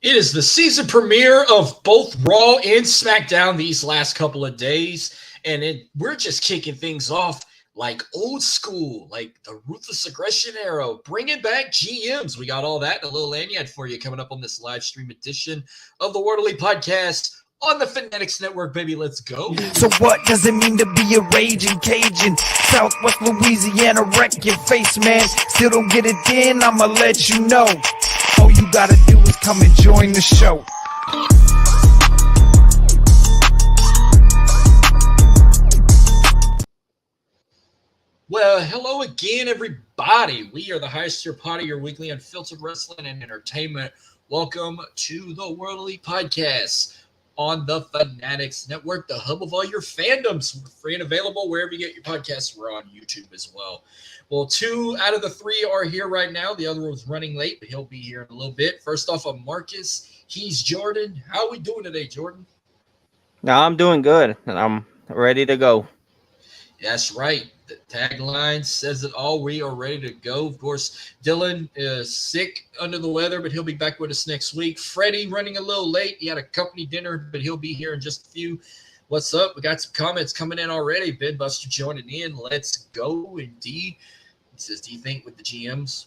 It is the season premiere of both Raw and SmackDown these last couple of days, and we're just kicking things off like old school, like the Ruthless Aggression era, bringing back GMs. We got all that and a little lanyard for you coming up on this live stream edition of the Worldly Podcast on the Fanatics Network, baby. Let's go. So what does it mean to be a raging Cajun? Southwest Louisiana, wreck your face, man. Still don't get it in, I'ma let you know. All you gotta do is come and join the show. Well, hello again, everybody. We are the highest tier pod of your weekly unfiltered wrestling and entertainment. Welcome to the Worldly Podcast on the Fanatics Network, the hub of all your fandoms. We're free and available wherever you get your podcasts. We're on YouTube as well. Well, 2 out of the 3 are here right now. The other one's running late, but he'll be here in a little bit. First off, I'm Marcus. He's Jordan. How are we doing today, Jordan? No, I'm doing good, and I'm ready to go. That's right. The tagline says it all. We are ready to go. Of course, Dylan is sick, under the weather, but he'll be back with us next week. Freddie running a little late. He had a company dinner, but he'll be here in just a few. What's up? We got some comments coming in already. Ben Buster joining in. Let's go, indeed. He says, do you think with the GMs?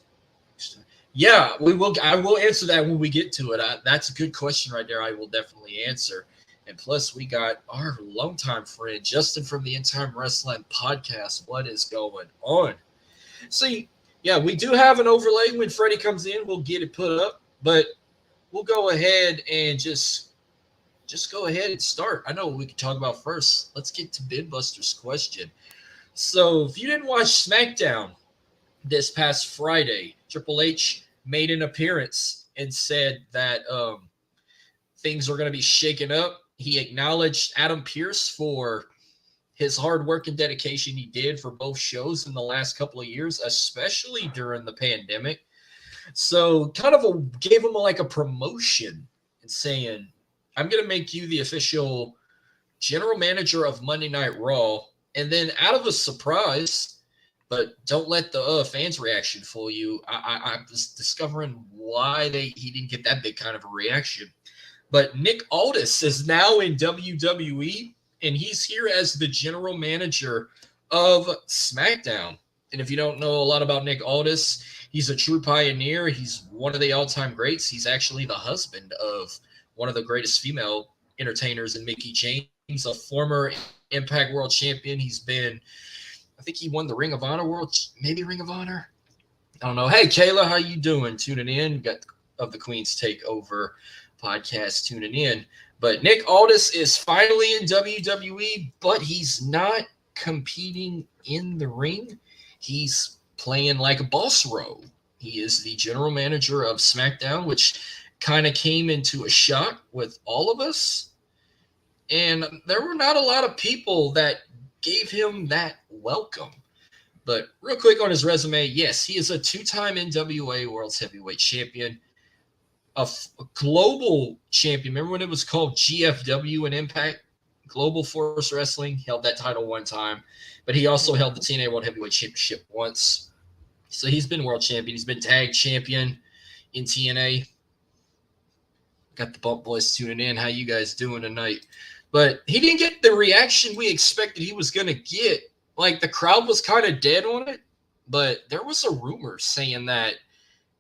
Yeah, we will. I will answer that when we get to it. That's a good question right there. I will definitely answer. And plus, we got our longtime friend, Justin from the End Time Wrestling Podcast. What is going on? See, yeah, we do have an overlay. When Freddie comes in, we'll get it put up. But we'll go ahead and just go ahead and start. I know what we can talk about first. Let's get to Ben Buster's question. So if you didn't watch SmackDown this past Friday, Triple H made an appearance and said that things are going to be shaken up. He acknowledged Adam Pearce for his hard work and dedication he did for both shows in the last couple of years, especially during the pandemic. So kind of gave him like a promotion and saying, I'm going to make you the official general manager of Monday Night Raw. And then out of a surprise, but don't let the fans' reaction fool you, I was discovering why he didn't get that big kind of a reaction. But Nick Aldis is now in WWE, and he's here as the general manager of SmackDown. And if you don't know a lot about Nick Aldis, he's a true pioneer. He's one of the all-time greats. He's actually the husband of one of the greatest female entertainers in Mickie James, a former Impact World Champion. He's been, I think he won the Ring of Honor maybe Ring of Honor. I don't know. Hey, Kayla, how you doing? Tuning in. Got of the Queen's Takeover podcast tuning in. But Nick Aldis is finally in WWE, but he's not competing in the ring. He's playing like a boss role. He is the general manager of SmackDown, which kind of came into a shock with all of us. And there were not a lot of people that gave him that welcome. But real quick on his resume, yes, he is a 2-time NWA World's Heavyweight Champion, a global champion. Remember when it was called GFW and Impact? Global Force Wrestling held that title one time, but he also held the TNA World Heavyweight Championship once. So he's been world champion. He's been tag champion in TNA. Got the Bump Boys tuning in. How you guys doing tonight? But he didn't get the reaction we expected he was going to get. Like, the crowd was kind of dead on it, but there was a rumor saying that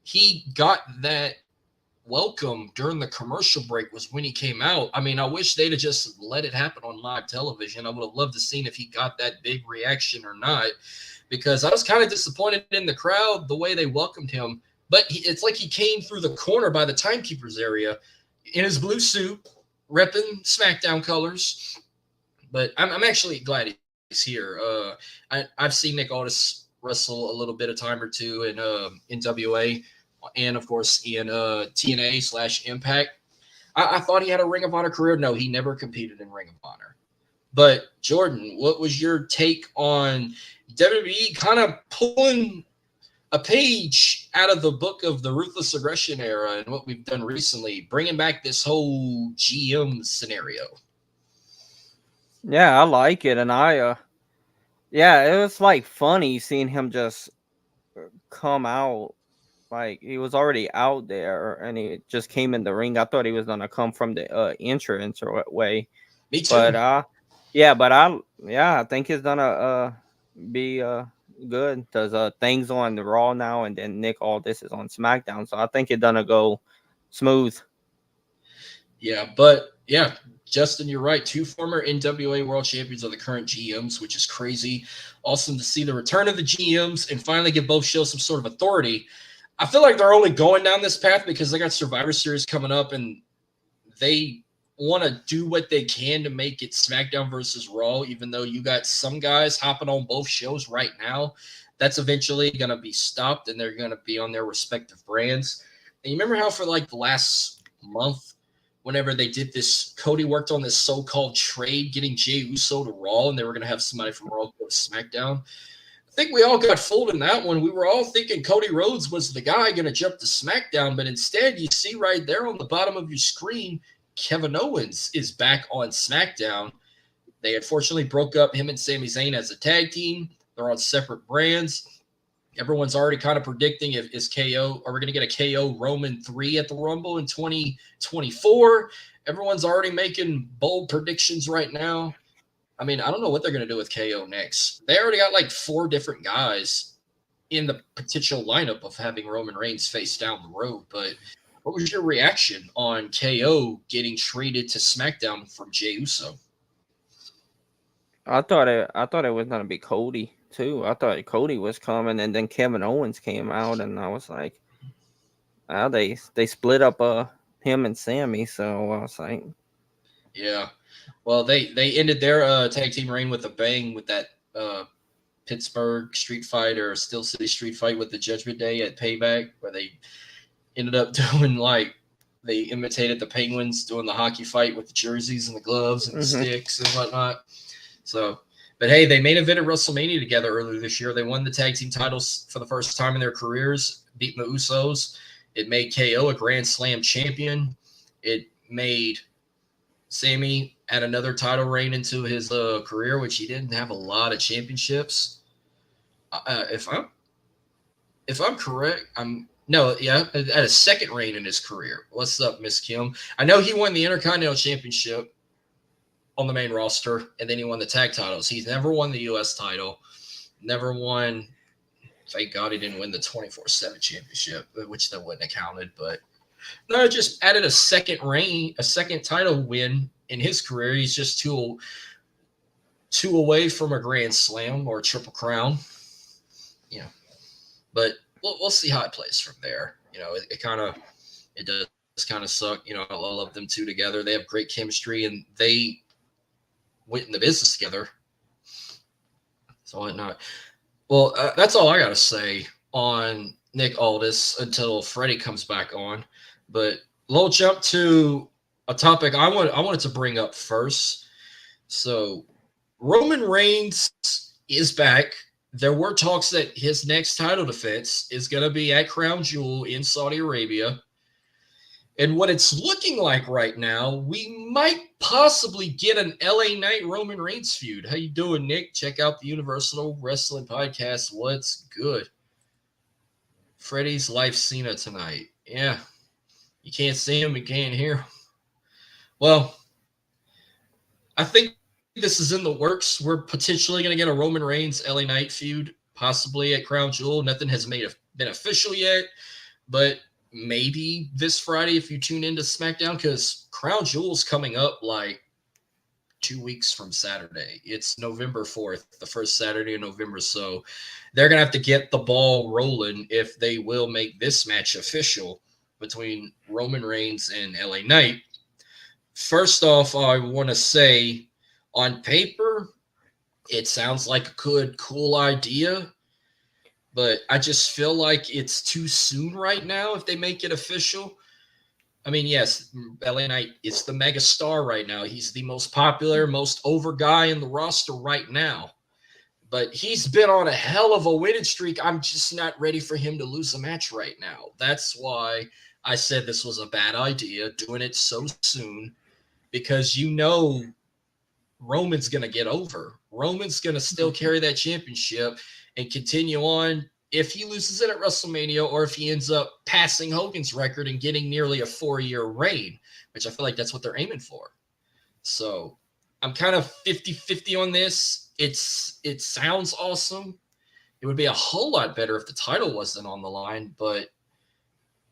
he got that welcome during the commercial break was when he came out. I mean, I wish they'd have just let it happen on live television. I would have loved to seen if he got that big reaction or not, because I was kind of disappointed in the crowd, the way they welcomed him. But it's like he came through the corner by the timekeeper's area in his blue suit, repping SmackDown colors. But I'm actually glad he's here. I've seen Nick Aldis wrestle a little bit, a time or two in NWA. And, of course, in TNA/Impact. I thought he had a Ring of Honor career. No, he never competed in Ring of Honor. But, Jordan, what was your take on WWE kind of pulling a page out of the book of the Ruthless Aggression era and what we've done recently, bringing back this whole GM scenario? Yeah, I like it. And it was like funny seeing him just come out Like he was already out there, and he just came in the ring. I thought he was gonna come from the entrance or way, Me too. but yeah, but I think he's gonna be good because things on the Raw now, and then Nick Aldis is on SmackDown, so I think it's gonna go smooth. Yeah, but yeah, Justin, you're right. Two former NWA World Champions are the current GMs, which is crazy. Awesome to see the return of the GMs and finally give both shows some sort of authority. I feel like they're only going down this path because they got Survivor Series coming up and they want to do what they can to make it SmackDown versus Raw, even though you got some guys hopping on both shows right now. That's eventually going to be stopped and they're going to be on their respective brands. And you remember how for like the last month, whenever they did this, Cody worked on this so-called trade, getting Jey Uso to Raw, and they were going to have somebody from Raw go to SmackDown. I think we all got fooled in that one. We were all thinking Cody Rhodes was the guy going to jump to SmackDown, but instead you see right there on the bottom of your screen, Kevin Owens is back on SmackDown. They unfortunately broke up him and Sami Zayn as a tag team. They're on separate brands. Everyone's already kind of predicting if is KO, are we going to get a KO Roman 3 at the Rumble in 2024? Everyone's already making bold predictions right now. I mean, I don't know what they're going to do with KO next. They already got like 4 different guys in the potential lineup of having Roman Reigns face down the road. But what was your reaction on KO getting traded to SmackDown from Jey Uso? I thought it was gonna be Cody too. I thought Cody was coming, and then Kevin Owens came out, and I was like, they split up him and Sammy, so I was like, yeah. Well, they ended their tag team reign with a bang with that Pittsburgh street fight or Steel City street fight with the Judgment Day at Payback, where they ended up doing like they imitated the Penguins doing the hockey fight with the jerseys and the gloves and the sticks and whatnot. So, but hey, they main evented WrestleMania together earlier this year. They won the tag team titles for the first time in their careers, beating the Usos. It made KO a Grand Slam champion. It made Sammy add another title reign into his career, which he didn't have a lot of championships. If I'm correct, at a second reign in his career. What's up, Miss Kim? I know he won the Intercontinental Championship on the main roster, and then he won the tag titles. He's never won the U.S. title, never won. Thank God he didn't win the 24/7 championship, which that wouldn't have counted. But no, just added a second reign, a second title win in his career. He's just two away from a Grand Slam or a Triple Crown. Yeah, but we'll see how it plays from there. You know, it does kind of suck. You know, I love them two together. They have great chemistry, and they went in the business together. So whatnot. Well, that's all I got to say on Nick Aldis until Freddie comes back on. But we'll jump to a topic I wanted to bring up first. So Roman Reigns is back. There were talks that his next title defense is going to be at Crown Jewel in Saudi Arabia. And what it's looking like right now, we might possibly get an LA Knight Roman Reigns feud. How you doing, Nick? Check out the Universal Wrestling Podcast. What's good? Freddie's live Cena tonight. Yeah. You can't see him, you can't hear him. Well, I think this is in the works. We're potentially going to get a Roman Reigns LA Knight feud, possibly at Crown Jewel. Nothing has been official yet, but maybe this Friday if you tune into SmackDown, because Crown Jewel's coming up like 2 weeks from Saturday. It's November 4th, the first Saturday in November. So they're going to have to get the ball rolling if they will make this match official between Roman Reigns and LA Knight. First off, I want to say on paper, it sounds like a good, cool idea. But I just feel like it's too soon right now if they make it official. I mean, yes, LA Knight is the mega star right now. He's the most popular, most over guy in the roster right now. But he's been on a hell of a winning streak. I'm just not ready for him to lose a match right now. That's why I said this was a bad idea, doing it so soon, because you know Roman's going to get over. Roman's going to still carry that championship and continue on if he loses it at WrestleMania or if he ends up passing Hogan's record and getting nearly a 4-year reign, which I feel like that's what they're aiming for. So I'm kind of 50-50 on this. It sounds awesome. It would be a whole lot better if the title wasn't on the line, but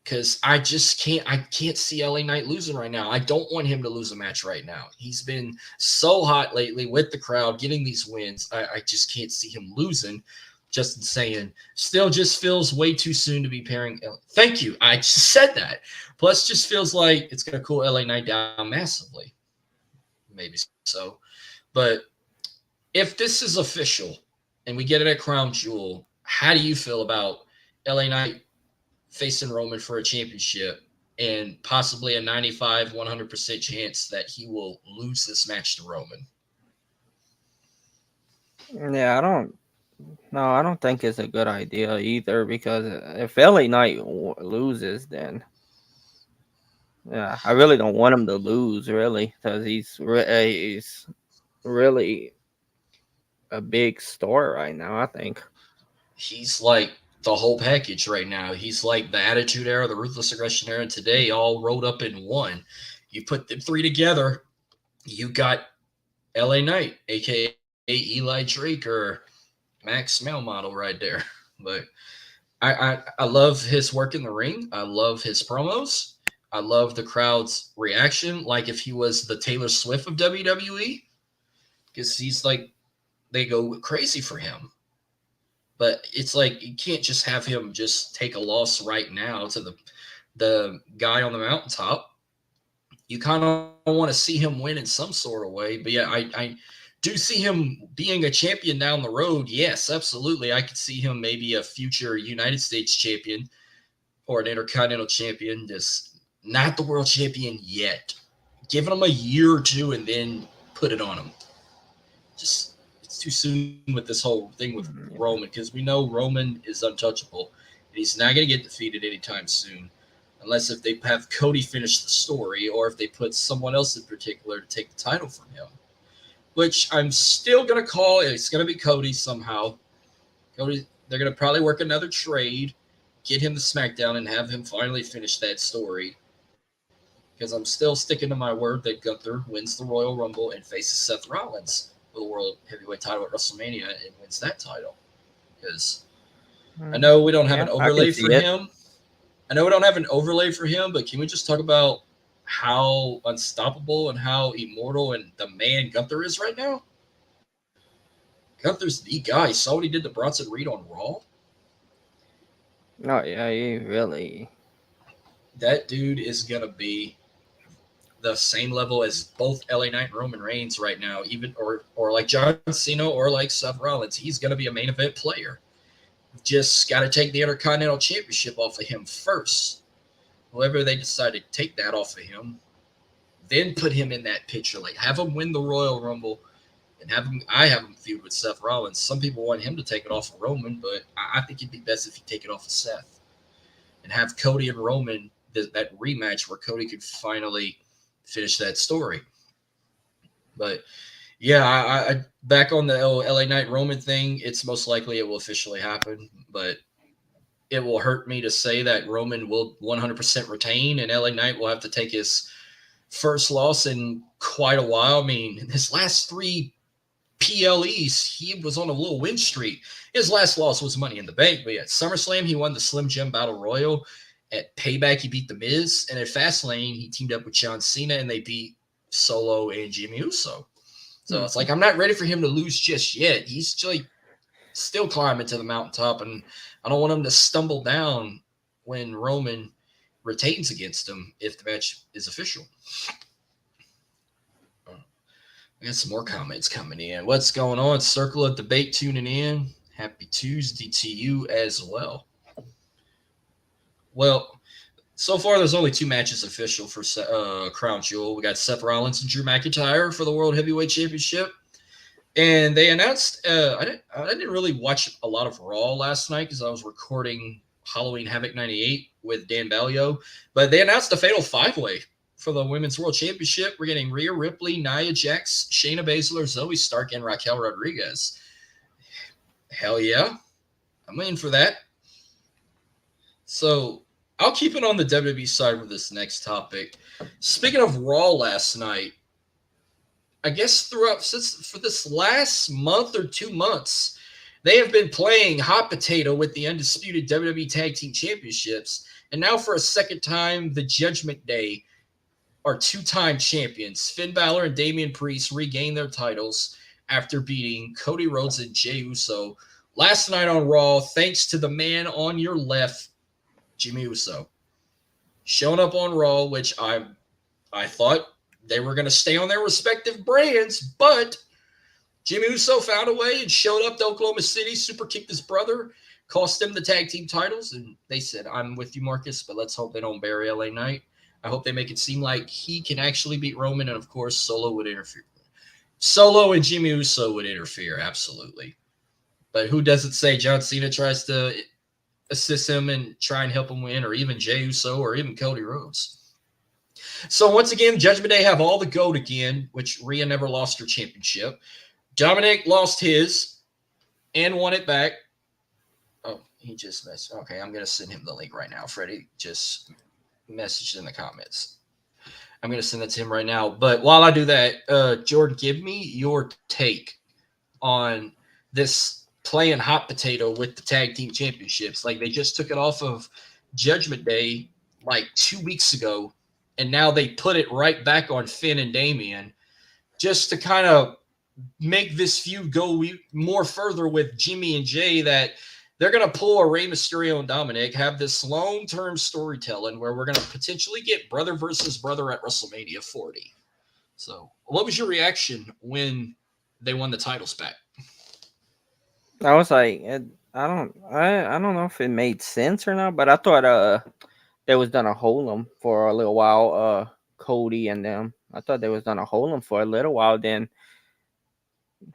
because I can't see LA Knight losing right now. I don't want him to lose a match right now. He's been so hot lately with the crowd, getting these wins. I just can't see him losing. Justin saying, still just feels way too soon to be pairing. Thank you. I just said that. Plus, just feels like it's going to cool LA Knight down massively. Maybe so. But if this is official and we get it at Crown Jewel, how do you feel about LA Knight facing Roman for a championship and possibly a 95-100% chance that he will lose this match to Roman? Yeah, I don't think it's a good idea either, because if LA Knight loses, then yeah, I really don't want him to lose, really, because he's really a big star right now, I think. He's like the whole package right now. He's like the Attitude Era, the Ruthless Aggression Era, today all rolled up in one. You put the three together, you got LA Knight, aka Eli Drake or Max Male Model right there. But I love his work in the ring. I love his promos. I love the crowd's reaction, like if he was the Taylor Swift of WWE, because he's like, they go crazy for him. But it's like you can't just have him just take a loss right now to the guy on the mountaintop. You kind of want to see him win in some sort of way. But yeah, I do see him being a champion down the road. Yes, absolutely. I could see him maybe a future United States champion or an Intercontinental champion. Just not the world champion yet. Giving him a year or two and then put it on him. Just it's too soon with this whole thing with Roman, because we know Roman is untouchable. And he's not going to get defeated anytime soon. Unless if they have Cody finish the story or if they put someone else in particular to take the title from him. Which I'm still going to call it's going to be Cody somehow. Cody, they're going to probably work another trade, get him to SmackDown, and have him finally finish that story. Because I'm still sticking to my word that Gunther wins the Royal Rumble and faces Seth Rollins for the World Heavyweight title at WrestleMania and wins that title. Because I know we don't have an overlay for him. I know we don't have an overlay for him, but can we just talk about how unstoppable and how immortal and the man Gunther is right now? Gunther's the guy. Saw what he did to Bronson Reed on Raw. Oh yeah, he really. That dude is gonna be the same level as both LA Knight and Roman Reigns right now, even or like John Cena or like Seth Rollins. He's gonna be a main event player. Just got to take the Intercontinental Championship off of him first. Whoever they decide to take that off of him, then put him in that picture. Like have him win the Royal Rumble, and I have him feud with Seth Rollins. Some people want him to take it off of Roman, but I think it'd be best if you take it off of Seth and have Cody and Roman that rematch where Cody could finally finish that story. But yeah, I back on the LA Knight Roman thing, it's most likely it will officially happen, but it will hurt me to say that Roman will 100% retain and LA Knight will have to take his first loss in quite a while. I mean, in his last 3 PLEs, he was on a little win streak. His last loss was Money in the Bank, but at SummerSlam, he won the Slim Jim Battle Royal. At Payback, he beat The Miz, and at Fastlane, he teamed up with John Cena, and they beat Solo and Jimmy Uso. So it's like, I'm not ready for him to lose just yet. He's like still climbing to the mountaintop, and I don't want him to stumble down when Roman retains against him if the match is official. I got some more comments coming in. What's going on? Circle of Debate tuning in. Happy Tuesday to you as well. Well, so far, there's only 2 matches official for Crown Jewel. We got Seth Rollins and Drew McIntyre for the World Heavyweight Championship. And they announced, I didn't really watch a lot of Raw last night because I was recording Halloween Havoc 98 with Dan Balio. But they announced a fatal 5-way for the Women's World Championship. We're getting Rhea Ripley, Nia Jax, Shayna Baszler, Zoe Stark, and Raquel Rodriguez. Hell yeah. I'm in for that. So I'll keep it on the WWE side with this next topic. Speaking of Raw last night, I guess for this last month or 2 months, they have been playing hot potato with the undisputed WWE Tag Team Championships. And now for a second time, the Judgment Day are two-time champions. Finn Balor and Damian Priest regained their titles after beating Cody Rhodes and Jey Uso last night on Raw, thanks to the man on your left, Jimmy Uso. Showing up on Raw, which I thought they were going to stay on their respective brands, but Jimmy Uso found a way and showed up to Oklahoma City, super kicked his brother, cost them the tag team titles, and they said, I'm with you, Marcus, but let's hope they don't bury LA Knight. I hope they make it seem like he can actually beat Roman, and of course, Solo would interfere. Solo and Jimmy Uso would interfere, absolutely. But who doesn't say John Cena tries to assist him and try and help him win, or even Jey Uso, or even Cody Rhodes? So once again, Judgment Day have all the gold again, which Rhea never lost her championship. Dominic lost his and won it back. Oh, he just messed. Okay, I'm going to send him the link right now. Freddie just messaged in the comments. I'm going to send that to him right now. But while I do that, Jordan, give me your take on this playing hot potato with the tag team championships. Like, they just took it off of Judgment Day like 2 weeks ago, and now they put it right back on Finn and Damian just to kind of make this feud go more further with Jimmy and Jey, that they're going to pull a Rey Mysterio and Dominic, have this long-term storytelling where we're going to potentially get brother versus brother at WrestleMania 40. So what was your reaction when they won the titles back? I was like, I don't know if it made sense or not, but I thought they was gonna hold them for a little while. Cody and them, I thought they was gonna hold them for a little while. Then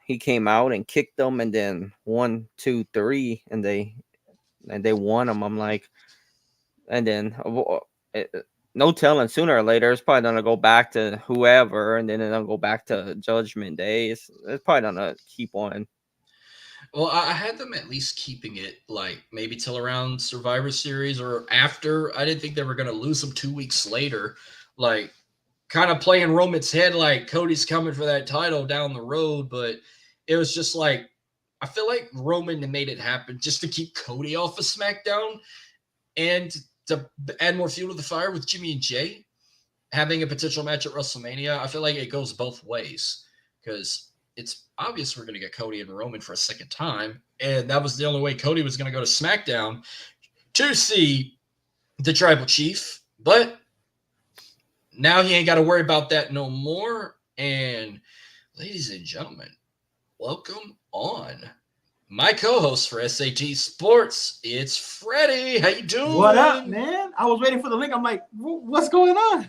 he came out and kicked them, and then 1, 2, 3, and they won them. I'm like, and then no telling, sooner or later it's probably gonna go back to whoever, and then it'll go back to Judgment Day. It's probably gonna keep on. Well, I had them at least keeping it like maybe till around Survivor Series or after. I didn't think they were going to lose them 2 weeks later. Like, kind of playing Roman's head like Cody's coming for that title down the road. But it was just like, I feel like Roman made it happen just to keep Cody off of SmackDown and to add more fuel to the fire with Jimmy and Jey having a potential match at WrestleMania. I feel like it goes both ways because it's obvious we're going to get Cody and Roman for a second time. And that was the only way Cody was going to go to SmackDown to see the Tribal Chief. But now he ain't got to worry about that no more. And ladies and gentlemen, welcome on my co-host for SAT Sports. It's Freddie. How you doing? What up, man? I was waiting for the link. I'm like, what's going on?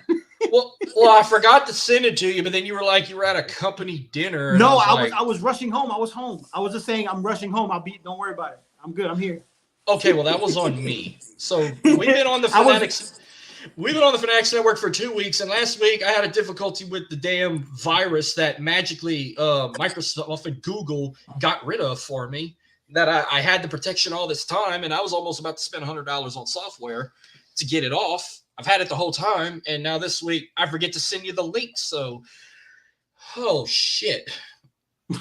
Well, I forgot to send it to you, but then you were like you were at a company dinner. No, I was rushing home. I was home. I was just saying I'm rushing home. Don't worry about it. I'm good. I'm here. Okay, well that was on me. So we've been on the Fanatics. We've been on the Fanatics Network for 2 weeks, and last week I had a difficulty with the damn virus that magically Microsoft and Google got rid of for me. That I had the protection all this time, and I was almost about to spend $100 on software to get it off. I've had it the whole time, and now this week I forget to send you the link. So, oh shit!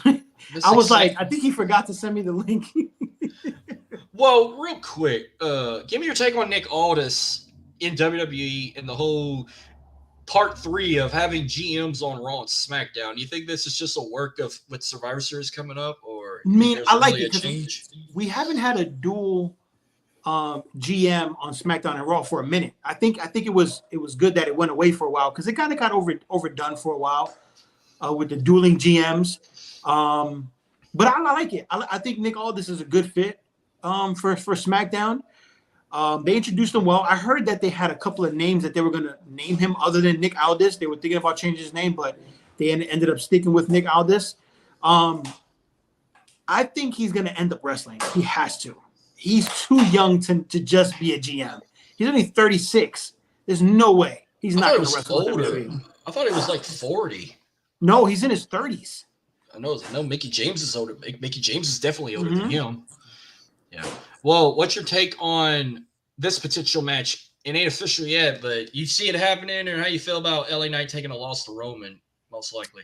I was like, I think he forgot to send me the link. Well, real quick, give me your take on Nick Aldis in WWE and the whole part 3 of having GMs on Raw and SmackDown. You think this is just a work of with Survivor Series coming up, or I like it because we haven't had a dual GM on SmackDown and Raw for a minute. I think it was good that it went away for a while because it kind of got overdone for a while with the dueling GMs. But I like it. I think Nick Aldis is a good fit for SmackDown. They introduced him well. I heard that they had a couple of names that they were going to name him other than Nick Aldis. They were thinking about changing his name, but they ended up sticking with Nick Aldis. I think he's going to end up wrestling. He has to. He's too young to just be a GM. He's only 36. There's no way he's not going to wrestle. Older. I thought he was like 40. No, he's in his 30s. I know Mickey James is older. Mickey James is definitely older than him. Yeah. Well, what's your take on this potential match. It ain't official yet, but you see it happening, and how you feel about LA Knight taking a loss to Roman, most likely.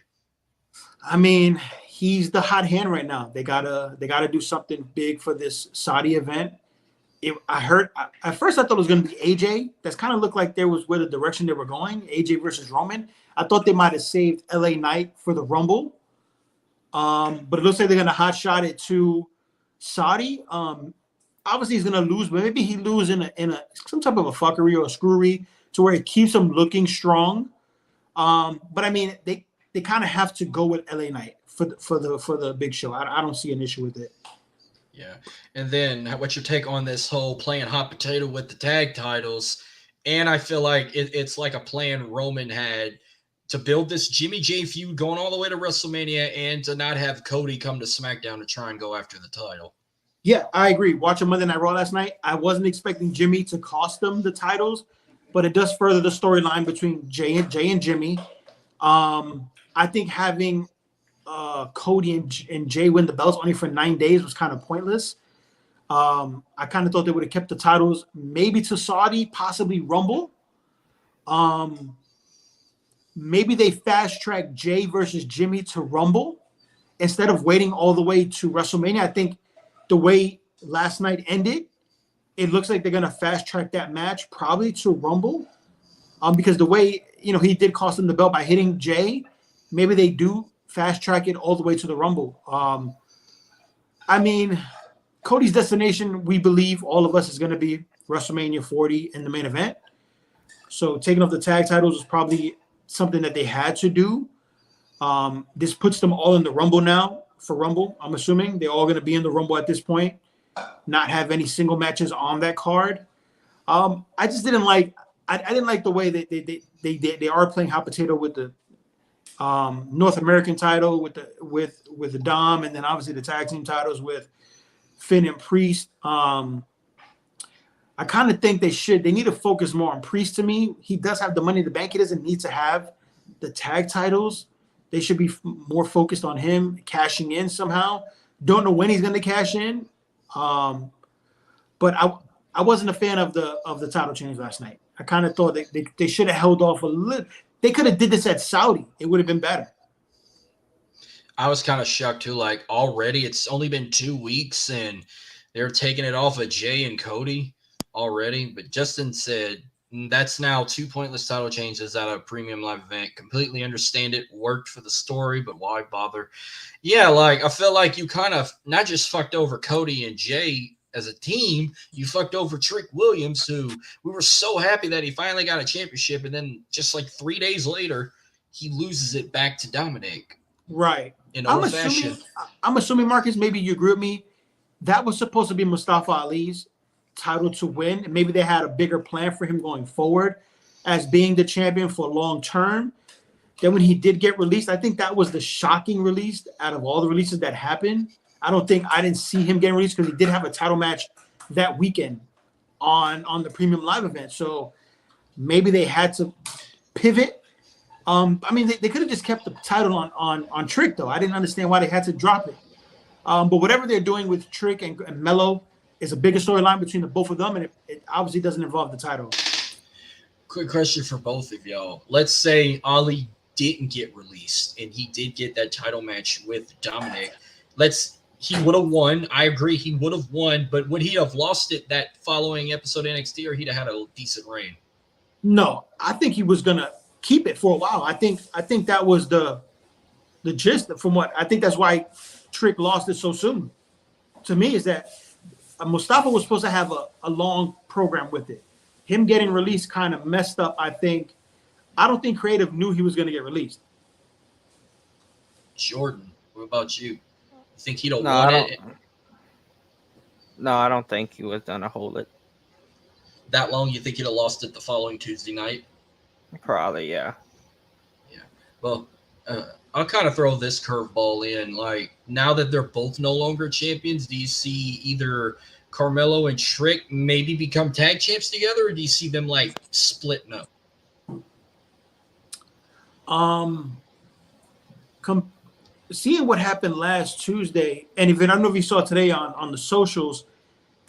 I mean, he's the hot hand right now. They gotta do something big for this Saudi event. At first I thought it was going to be AJ. That's kind of looked like there was where the direction they were going. AJ versus Roman. I thought they might have saved LA Knight for the Rumble. But it looks like they're going to hot shot it to Saudi. Obviously he's going to lose, but maybe he lose in a some type of a fuckery or a screwery to where it keeps him looking strong. But I mean, they kind of have to go with LA Knight for the big show. I don't see an issue with it. Yeah. And then what's your take on this whole playing hot potato with the tag titles? And I feel like it's like a plan Roman had to build this Jimmy J feud going all the way to WrestleMania and to not have Cody come to SmackDown to try and go after the title. Yeah, I agree. Watching Monday Night Raw last night, I wasn't expecting Jimmy to cost them the titles, but it does further the storyline between Jay and Jimmy. I think having Cody and Jay win the belts only for 9 days was kind of pointless. I kind of thought they would have kept the titles maybe to Saudi, possibly Rumble. Maybe they fast track Jay versus Jimmy to Rumble instead of waiting all the way to WrestleMania. I think the way last night ended, it looks like they're going to fast track that match probably to Rumble. Because the way, he did cost them the belt by hitting Jay, maybe they do fast track it all the way to the Rumble. I mean, Cody's destination, we believe, all of us, is going to be WrestleMania 40 in the main event. So taking off the tag titles is probably something that they had to do. This puts them all in the Rumble now for Rumble. I'm assuming they're all going to be in the Rumble at this point, not have any single matches on that card. I just didn't like. I didn't like the way that they are playing hot potato with the North American title with the Dom, and then obviously the tag team titles with Finn and Priest. I kind of think they need to focus more on Priest. To me, he does have the money in the bank. He doesn't need to have the tag titles. They should be more focused on him cashing in somehow. Don't know when he's going to cash in. But I wasn't a fan of the title change last night. I kind of thought they should have held off a little. They could have did this at Saudi. It would have been better. I was kind of shocked too. Like already, it's only been 2 weeks, and they're taking it off of Jay and Cody already. But Justin said that's now 2 pointless title changes at a premium live event. Completely understand it. Worked for the story, but why bother? Yeah, like I feel like you kind of not just fucked over Cody and Jay as a team, you fucked over Trick Williams, who we were so happy that he finally got a championship, and then just like 3 days later, he loses it back to Dominic. Right. In old fashion. I'm assuming, Marcus, maybe you agree with me. That was supposed to be Mustafa Ali's title to win, and maybe they had a bigger plan for him going forward as being the champion for long term. Then when he did get released, I think that was the shocking release out of all the releases that happened. I didn't see him getting released because he did have a title match that weekend on the premium live event. So maybe they had to pivot. I mean, they could have just kept the title on Trick, though. I didn't understand why they had to drop it. But whatever they're doing with Trick and Melo is a bigger storyline between the both of them, and it obviously doesn't involve the title. Quick question for both of y'all. Let's say Ali didn't get released and he did get that title match with Dominic. He would have won. I agree, he would have won, but would he have lost it that following episode of NXT, or he'd have had a decent reign? No, I think he was gonna keep it for a while. I think that was the gist from what I think. That's why Trick lost it so soon. To me, is that Mustafa was supposed to have a long program with it. Him getting released kind of messed up. I don't think Creative knew he was going to get released. Jordan, what about you? You think he'd have won it? No, I don't think he was going to hold it. That long? You think he'd have lost it the following Tuesday night? Probably, yeah. Yeah. Well, I'll kind of throw this curveball in. Like, now that they're both no longer champions, do you see either Carmelo and Trick maybe become tag champs together, or do you see them, like, splitting up? Seeing what happened last Tuesday, and even I don't know if you saw today on the socials,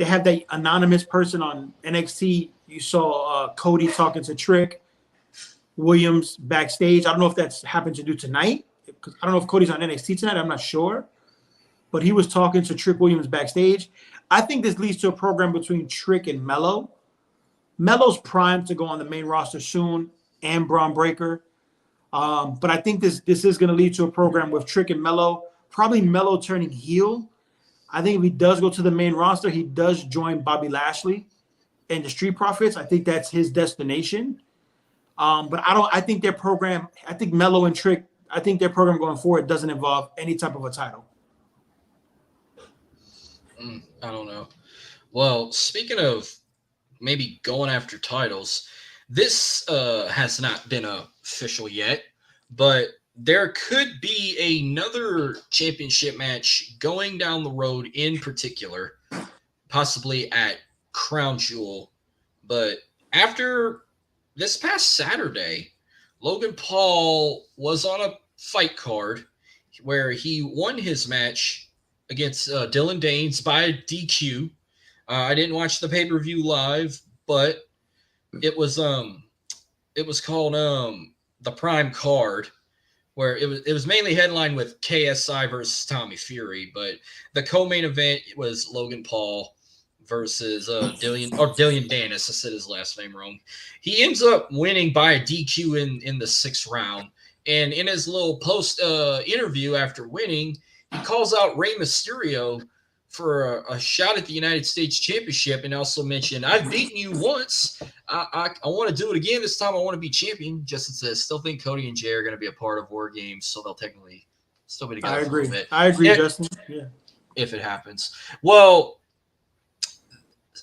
They have that anonymous person on NXT. You saw Cody talking to Trick Williams backstage. I don't know if that's happened to do tonight. I don't know if Cody's on NXT tonight. I'm not sure. But he was talking to Trick Williams backstage. I think this leads to a program between Trick and Mello. Mello's primed to go on the main roster soon, and Braun Breaker. But I think this is going to lead to a program with Trick and Mello. Probably Mello turning heel. I think if he does go to the main roster, he does join Bobby Lashley and the Street Profits. I think that's his destination. But I think their program, I think Mello and Trick, I think their program going forward doesn't involve any type of a title. I don't know. Well, speaking of maybe going after titles, this has not been official yet, but there could be another championship match going down the road in particular, possibly at Crown Jewel. But after this past Saturday, Logan Paul was on a fight card where he won his match against Dylan Danes by DQ. I didn't watch the pay-per-view live, but it was called the Prime Card, where it was mainly headlined with KSI versus Tommy Fury, but the co-main event was Logan Paul versus Dylan Danis. I said his last name wrong. He ends up winning by a DQ in the 6th round, and in his little post interview after winning, he calls out Rey Mysterio for a shot at the United States Championship, and also mentioned, "I've beaten you once. I want to do it again. This time I want to be champion." Justin says, "Still think Cody and Jay are going to be a part of War Games, so they'll technically still be together." I agree. For a bit. I agree, Justin. Yeah. If it happens. Well,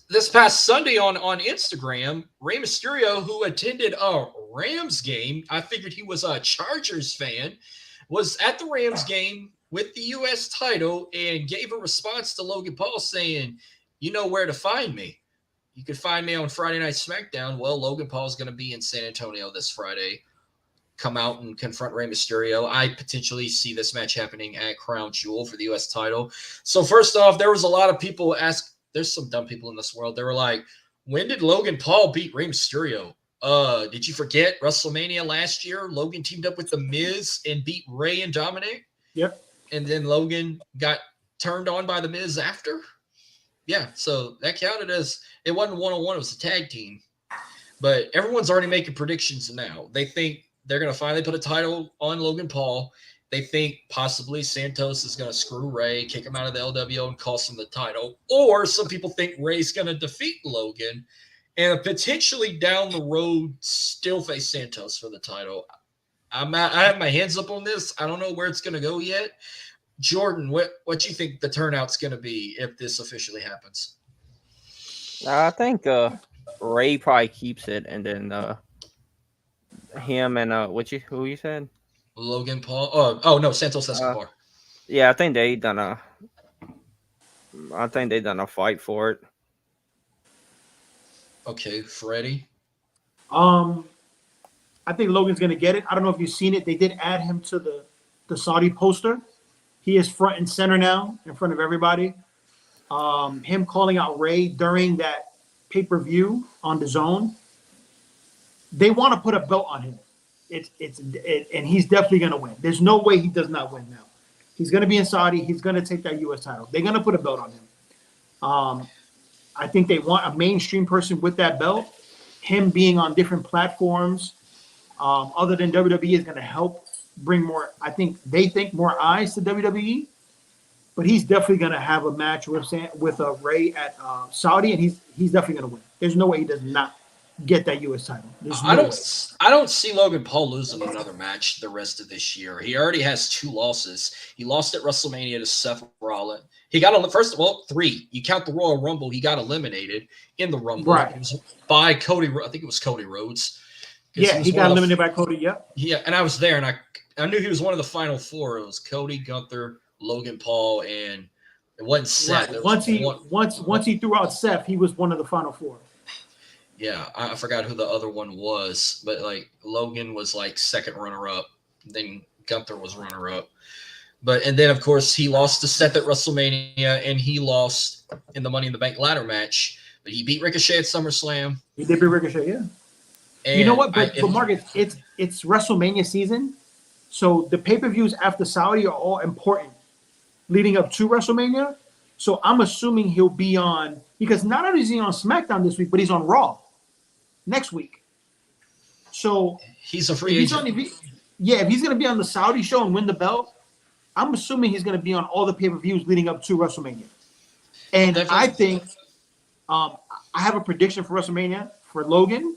this past Sunday on Instagram, Rey Mysterio, who attended a Rams game, I figured he was a Chargers fan, was at the Rams game with the U.S. title and gave a response to Logan Paul saying, "You know where to find me. You can find me on Friday Night SmackDown." Well, Logan Paul is going to be in San Antonio this Friday. Come out and confront Rey Mysterio. I potentially see this match happening at Crown Jewel for the U.S. title. So first off, there was a lot of people there's some dumb people in this world. They were like, "When did Logan Paul beat Rey Mysterio? Did you forget WrestleMania last year? Logan teamed up with The Miz and beat Rey and Dominic." Yep. And then Logan got turned on by The Miz after? Yeah, so that counted as, it wasn't one-on-one, it was a tag team. But everyone's already making predictions now. They think they're going to finally put a title on Logan Paul. They think possibly Santos is going to screw Rey, kick him out of the LWO, and cost him the title. Or some people think Rey's going to defeat Logan and potentially down the road still face Santos for the title. I have my hands up on this. I don't know where it's going to go yet. Jordan, what you think the turnout's going to be if this officially happens? I think Ray probably keeps it, and then him and who you said? Logan Paul. Oh no, Santos Escobar. Yeah, I think they done a fight for it. Okay, Freddie. I think Logan's going to get it. I don't know if you've seen it. They did add him to the Saudi poster. He is front and center now in front of everybody. Him calling out Rey during that pay-per-view on DAZN. They want to put a belt on him. And he's definitely going to win. There's no way he does not win now. He's going to be in Saudi. He's going to take that U.S. title. They're going to put a belt on him. I think they want a mainstream person with that belt. Him being on different platforms other than WWE is going to help bring more, they think more eyes to WWE. But he's definitely going to have a match with Rey at Saudi, and he's definitely going to win. There's no way he does not get that U.S. title. I don't see Logan Paul losing another match the rest of this year. He already has 2 losses. He lost at WrestleMania to Seth Rollins. He got 3. You count the Royal Rumble. He got eliminated in the Rumble. Right. It was by Cody. I think it was Cody Rhodes. Yeah, he got eliminated by Cody. Yep. Yeah, and I was there, and I knew he was one of the final 4. It was Cody, Gunther, Logan Paul, and it wasn't Seth. Right. Once he threw out Seth, he was one of the final 4. Yeah, I forgot who the other one was, but Logan was second runner-up. Then Gunther was runner-up. And then of course he lost to Seth at WrestleMania, and he lost in the Money in the Bank ladder match, but he beat Ricochet at SummerSlam. He did beat Ricochet, yeah. And you know what? But Marcus, it's WrestleMania season, so the pay-per-views after Saudi are all important leading up to WrestleMania. So I'm assuming he'll be on, because not only is he on SmackDown this week, but he's on Raw next week. So he's a free agent. If he's going to be on the Saudi show and win the belt, I'm assuming he's going to be on all the pay-per-views leading up to WrestleMania. And I think I have a prediction for WrestleMania for Logan.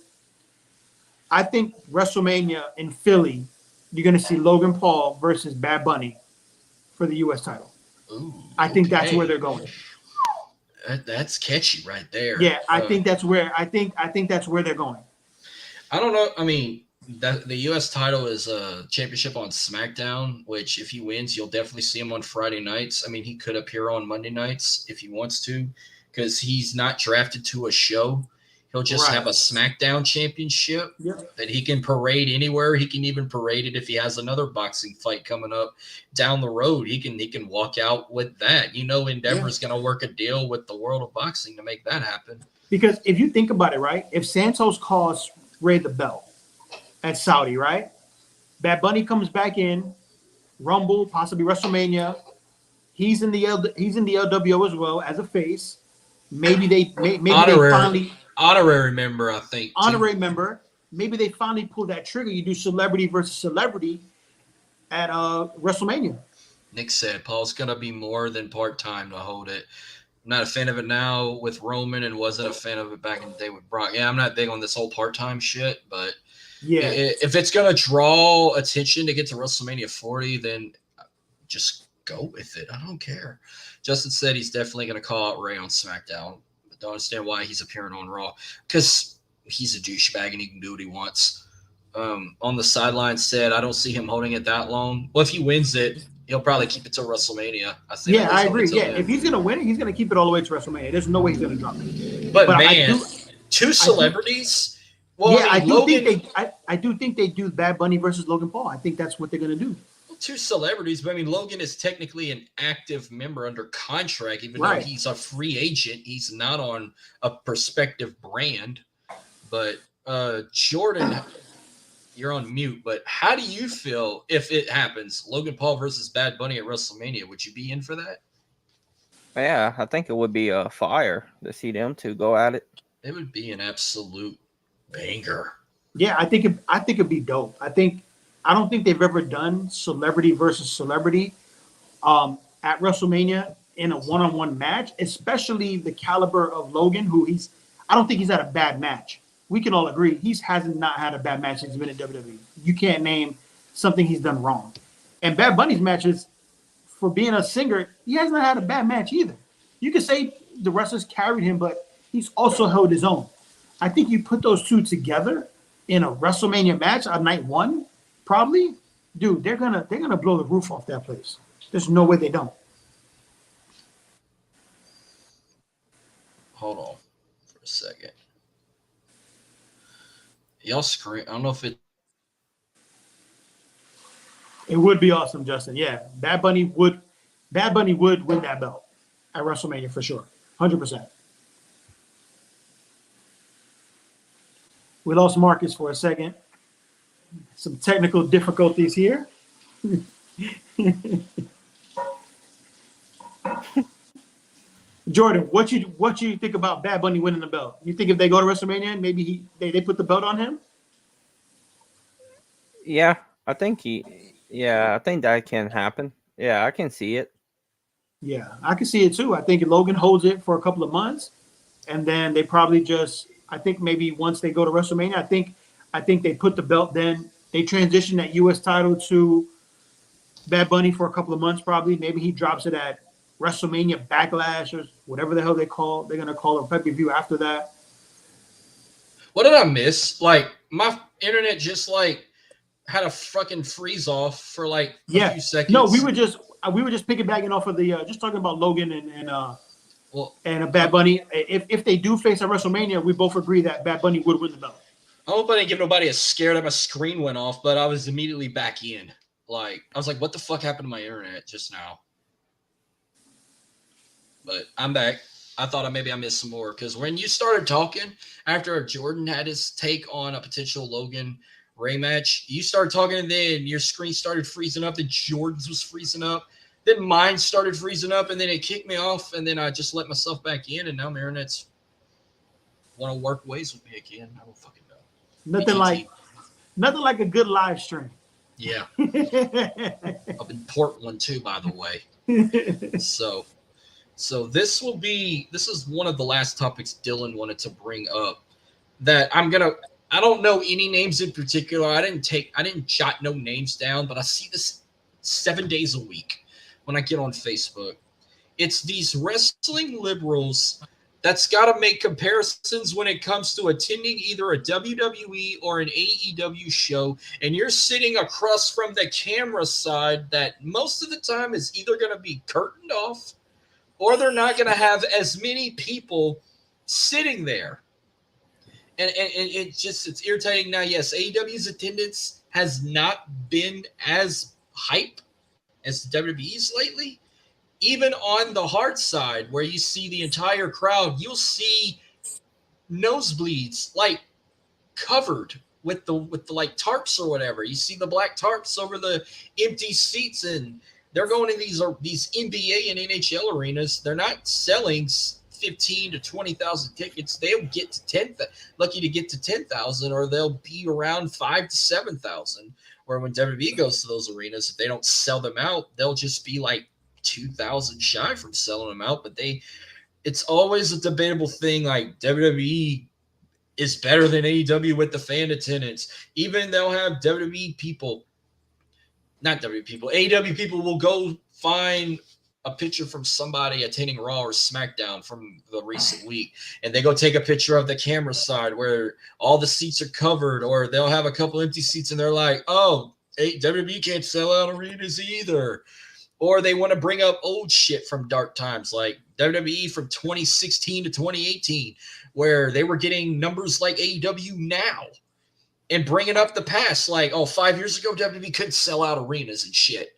I think WrestleMania in Philly, you're going to see Logan Paul versus Bad Bunny for the U.S. title. Ooh, I think that's where they're going. That's catchy right there. Yeah, I think that's where that's where they're going. I don't know. I mean, the U.S. title is a championship on SmackDown, which if he wins, you'll definitely see him on Friday nights. I mean, he could appear on Monday nights if he wants to, because he's not drafted to a show. He'll just have a SmackDown championship that he can parade anywhere. He can even parade it if he has another boxing fight coming up down the road. He can walk out with that. Endeavor's going to work a deal with the World of Boxing to make that happen. Because if you think about it, right, if Santos costs Rey the belt at Saudi, right, Bad Bunny comes back in, Rumble, possibly WrestleMania. He's in the LWO as well as a face. Maybe they finally. Honorary member, I think. Honorary member. Maybe they finally pull that trigger. You do celebrity versus celebrity at WrestleMania. Nick said Paul's going to be more than part-time to hold it. I'm not a fan of it now with Roman and wasn't a fan of it back in the day with Brock. Yeah, I'm not big on this whole part-time shit, but if it's going to draw attention to get to WrestleMania 40, then just go with it. I don't care. Justin said he's definitely going to call out Rey on SmackDown. Don't understand why he's appearing on Raw, because he's a douchebag and he can do what he wants. On the sideline said, I don't see him holding it that long. Well, if he wins it, he'll probably keep it till WrestleMania. I agree. Yeah, if he's going to win it, he's going to keep it all the way to WrestleMania. There's no way he's going to drop it. But man, two celebrities. I do think they do Bad Bunny versus Logan Paul. I think that's what they're going to do. Two celebrities, but I mean, Logan is technically an active member under contract, even though he's a free agent. He's not on a prospective brand. But Jordan, you're on mute. But how do you feel if it happens? Logan Paul versus Bad Bunny at WrestleMania. Would you be in for that? Yeah, I think it would be a fire to see them two go at it. It would be an absolute banger. Yeah, I think it'd be dope. I don't think they've ever done celebrity versus celebrity at WrestleMania in a one-on-one match, especially the caliber of Logan, I don't think he's had a bad match. We can all agree he hasn't not had a bad match since he's been in WWE. You can't name something he's done wrong. And Bad Bunny's matches, for being a singer, he hasn't had a bad match either. You could say the wrestlers carried him, but he's also held his own. I think you put those two together in a WrestleMania match on night one, probably, dude, they're gonna blow the roof off that place. There's no way they don't. Hold on for a second. Y'all scream. I don't know if it would be awesome, Justin. Yeah, Bad Bunny would win that belt at WrestleMania for sure, 100%. We lost Marcus for a second. Some technical difficulties here. Jordan, what you think about Bad Bunny winning the belt? You think if they go to WrestleMania, maybe they put the belt on him? Yeah, I think that can happen. Yeah, I can see it. Yeah, I can see it too. I think Logan holds it for a couple of months, and then they probably I think maybe once they go to WrestleMania, I think they put the belt, then they transition that U.S. title to Bad Bunny for a couple of months probably. Maybe he drops it at WrestleMania Backlash or whatever the hell they're going to call a pay-per-view after that. What did I miss? Like, my internet just, had a fucking freeze off for, a few seconds. No, we were just piggybacking off of the just talking about Logan and Bad Bunny. If they do face at WrestleMania, we both agree that Bad Bunny would win the belt. I hope I didn't give nobody a scare that my screen went off, but I was immediately back in. I was like, what the fuck happened to my internet just now? But I'm back. I thought maybe I missed some more because when you started talking after Jordan had his take on a potential Logan Rey match, you started talking and then your screen started freezing up. Then Jordan's was freezing up. Then mine started freezing up and then it kicked me off. And then I just let myself back in. And now Marinette's want to work ways with me again. I don't fucking know. Nothing like a good live stream. Yeah. Up in Portland too, by the way. So this is one of the last topics Dylan wanted to bring up that I don't know any names in particular. I didn't jot no names down, but I see this 7 days a week when I get on Facebook. It's these wrestling liberals that's got to make comparisons when it comes to attending either a WWE or an AEW show, and you're sitting across from the camera side that most of the time is either going to be curtained off or they're not going to have as many people sitting there. And it's irritating. Now, yes, AEW's attendance has not been as hype as WWE's lately. Even on the hard side where you see the entire crowd, you'll see nosebleeds like covered with the like tarps or whatever. You see the black tarps over the empty seats, and they're going to these NBA and NHL arenas. They're not selling 15 to 20,000 tickets. They'll get to 10,000, lucky to get to 10,000, or they'll be around 5 to 7,000. Where when WWE goes to those arenas, if they don't sell them out, they'll just be like 2,000 shy from selling them out. But it's always a debatable thing. Like WWE is better than AEW with the fan attendance. Even they'll have WWE people, not WWE people, AEW people will go find a picture from somebody attending Raw or SmackDown from the recent week, and they go take a picture of the camera side where all the seats are covered, or they'll have a couple empty seats and they're like, oh, WWE can't sell out arenas either. Or they want to bring up old shit from dark times, like WWE from 2016 to 2018, where they were getting numbers like AEW now, and bringing up the past, like, 5 years ago, WWE couldn't sell out arenas and shit.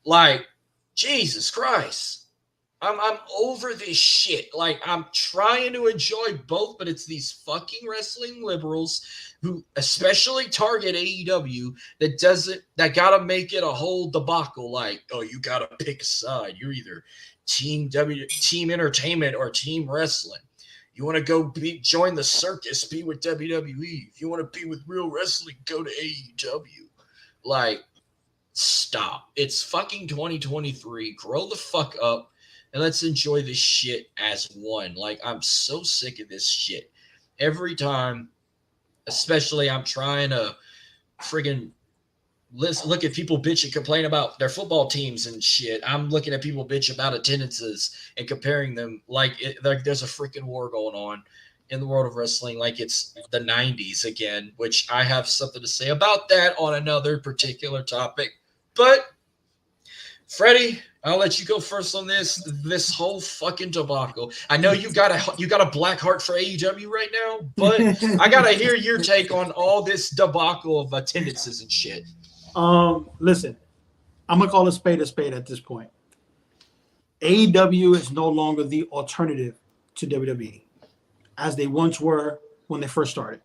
Like, Jesus Christ. I'm over this shit. Like, I'm trying to enjoy both, but it's these fucking wrestling liberals who especially target AEW that gotta make it a whole debacle. Like, oh, you gotta pick a side. You're either team entertainment or team wrestling. You want to go join the circus, be with WWE. If you want to be with real wrestling, go to AEW. Like, stop. It's fucking 2023. Grow the fuck up. And let's enjoy this shit as one. Like, I'm so sick of this shit. Every time, especially I'm trying to friggin' look at people bitch and complain about their football teams and shit. I'm looking at people bitch about attendances and comparing them like there's a freaking war going on in the world of wrestling, like it's the 90s again, which I have something to say about that on another particular topic. But, Freddie, I'll let you go first on this whole fucking debacle. I know you got a black heart for AEW right now, but I gotta hear your take on all this debacle of attendances and shit. Listen, I'm gonna call a spade at this point. AEW is no longer the alternative to WWE, as they once were when they first started.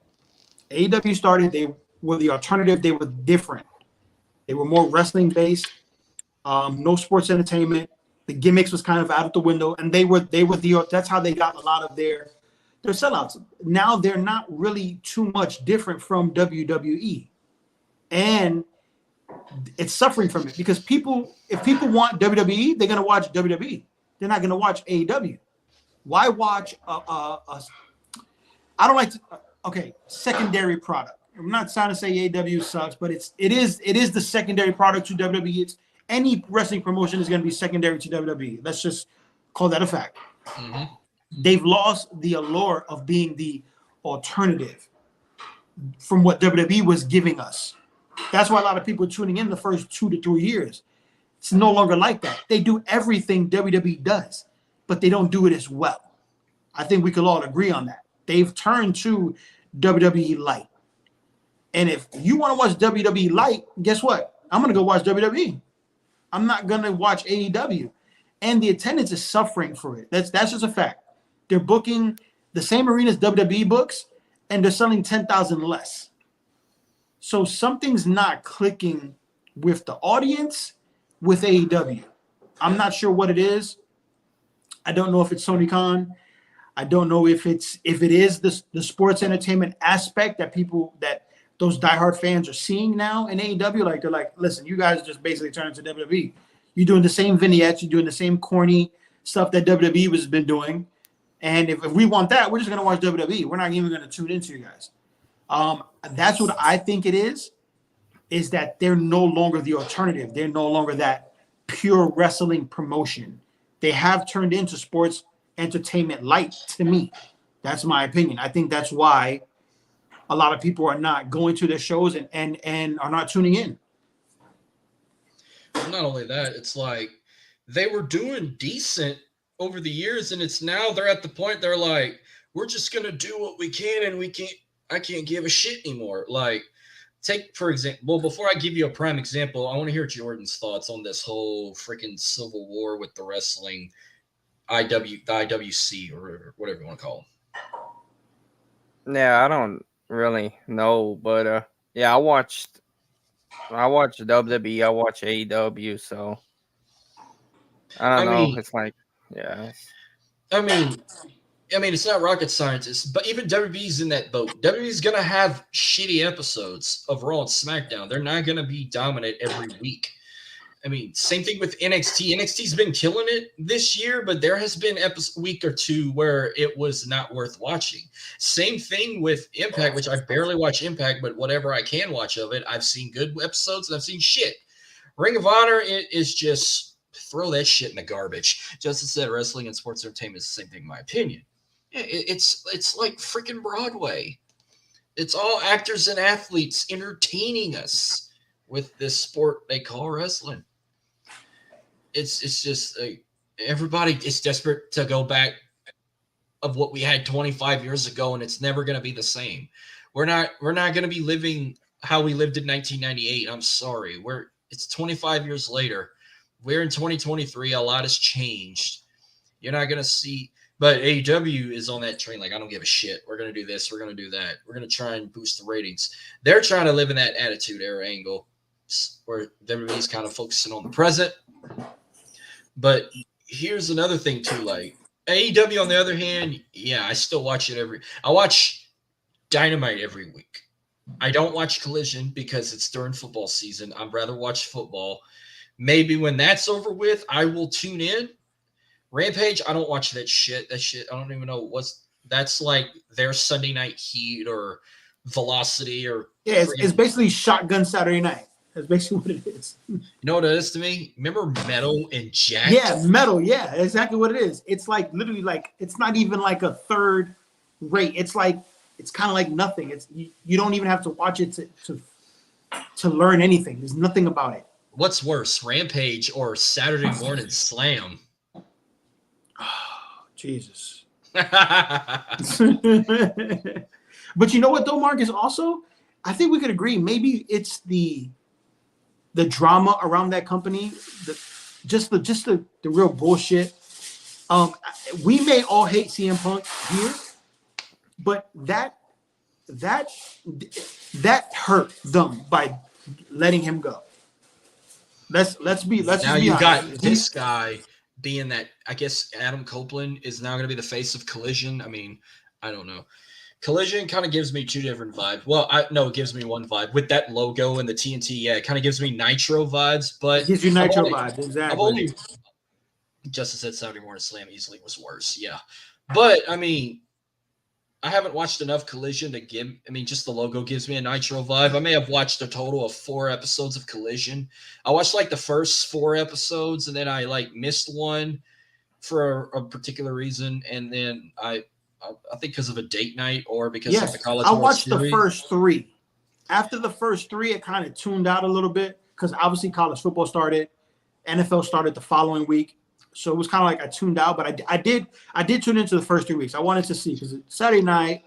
AEW started, they were the alternative, they were different. They were more wrestling based. No sports entertainment. The gimmicks was kind of out of the window, and they were that's how they got a lot of their sellouts. Now they're not really too much different from WWE, and it's suffering from it because if people want WWE, they're gonna watch WWE. They're not gonna watch AEW. Why watch I don't like to, secondary product. I'm not trying to say AEW sucks, but it is the secondary product to WWE. It's any wrestling promotion is going to be secondary to WWE. Let's just call that a fact. Mm-hmm. They've lost the allure of being the alternative from what WWE was giving us. That's why a lot of people are tuning in the first 2 to 3 years. It's no longer like that. They do everything WWE does, but they don't do it as well. I think we could all agree on that. They've turned to WWE Light. And if you want to watch WWE Light, guess what? I'm going to go watch WWE. I'm not going to watch AEW. And the attendance is suffering for it. That's just a fact. they're booking the same arenas WWE books, and they're selling 10,000 less. So something's not clicking with the audience, with AEW. I'm not sure what it is. I don't know if it's Tony Khan. I don't know if it is the sports entertainment aspect that those diehard fans are seeing now in AEW. Like, they're like, listen, you guys just basically turn into WWE. You're doing the same vignettes. You're doing the same corny stuff that WWE has been doing. And if we want that, we're just going to watch WWE. We're not even going to tune into you guys. That's what I think it is that they're no longer the alternative. They're no longer that pure wrestling promotion. They have turned into sports entertainment light to me. That's my opinion. I think that's why a lot of people are not going to their shows and are not tuning in. Well, not only that, it's like they were doing decent over the years, and it's now they're at the point they're like, we're just gonna do what we can, and I can't give a shit anymore. Like, take for example, well, before I give you a prime example, I want to hear Jordan's thoughts on this whole freaking civil war with the wrestling the IWC or whatever you want to call them. Yeah, I don't really know, but yeah, I watched WWE, I watch AEW, so I don't know. It's like, yeah. I mean, it's not rocket science, but even WWE's in that boat. WWE's gonna have shitty episodes of Raw and SmackDown. They're not gonna be dominant every week. I mean, same thing with NXT. NXT's been killing it this year, but there has been a week or two where it was not worth watching. Same thing with Impact, which I barely watch Impact, but whatever I can watch of it, I've seen good episodes and I've seen shit. Ring of Honor, it is just throw that shit in the garbage. Justin said wrestling and sports entertainment is the same thing, in my opinion. It's like freaking Broadway. It's all actors and athletes entertaining us with this sport they call wrestling. It's just everybody is desperate to go back of what we had 25 years ago, and it's never going to be the same. We're not going to be living how we lived in 1998. I'm sorry. It's 25 years later. We're in 2023. A lot has changed. You're not going to see, but AEW is on that train. Like, I don't give a shit. We're going to do this. We're going to do that. We're going to try and boost the ratings. They're trying to live in that attitude era angle where WWE's kind of focusing on the present. But here's another thing too, like AEW on the other hand, yeah, I still watch it I watch Dynamite every week. I don't watch Collision because it's during football season. I'd rather watch football. Maybe when that's over with, I will tune in. Rampage, I don't watch that shit. That shit, I don't even know that's like their Sunday Night Heat or Velocity or it's basically Shotgun Saturday Night. That's basically what it is. You know what it is to me? Remember Metal and Jack? Yeah, Metal. Yeah, exactly what it is. It's like literally like it's not even like a third rate. It's like it's kind of like nothing. It's you don't even have to watch it to learn anything. There's nothing about it. What's worse, Rampage or Saturday Morning Slam? Oh, Jesus. But you know what though, Marcus? Also, I think we could agree. Maybe it's the drama around that company, just the real bullshit. We may all hate CM Punk here, but that hurt them by letting him go. Let's be now be you honest. got this guy being that. I guess Adam Copeland is now going to be the face of Collision. I mean, I don't know. Collision kind of gives me two different vibes. Well, it gives me one vibe with that logo and the TNT. Yeah, it kind of gives me Nitro vibes, but it gives you Nitro vibes. Exactly. Justice said Saturday Morning Slam easily was worse. Yeah, but I mean, I haven't watched enough Collision to give. I mean, just the logo gives me a Nitro vibe. I may have watched a total of 4 episodes of Collision. I watched like the first 4 episodes, and then I like missed one for a particular reason, and then I think because of a date night or because of the college. I watched the first 3. After the first 3, it kind of tuned out a little bit because obviously college football started, NFL started the following week, so it was kind of like I tuned out. But I did tune into the first 3 weeks. I wanted to see because Saturday night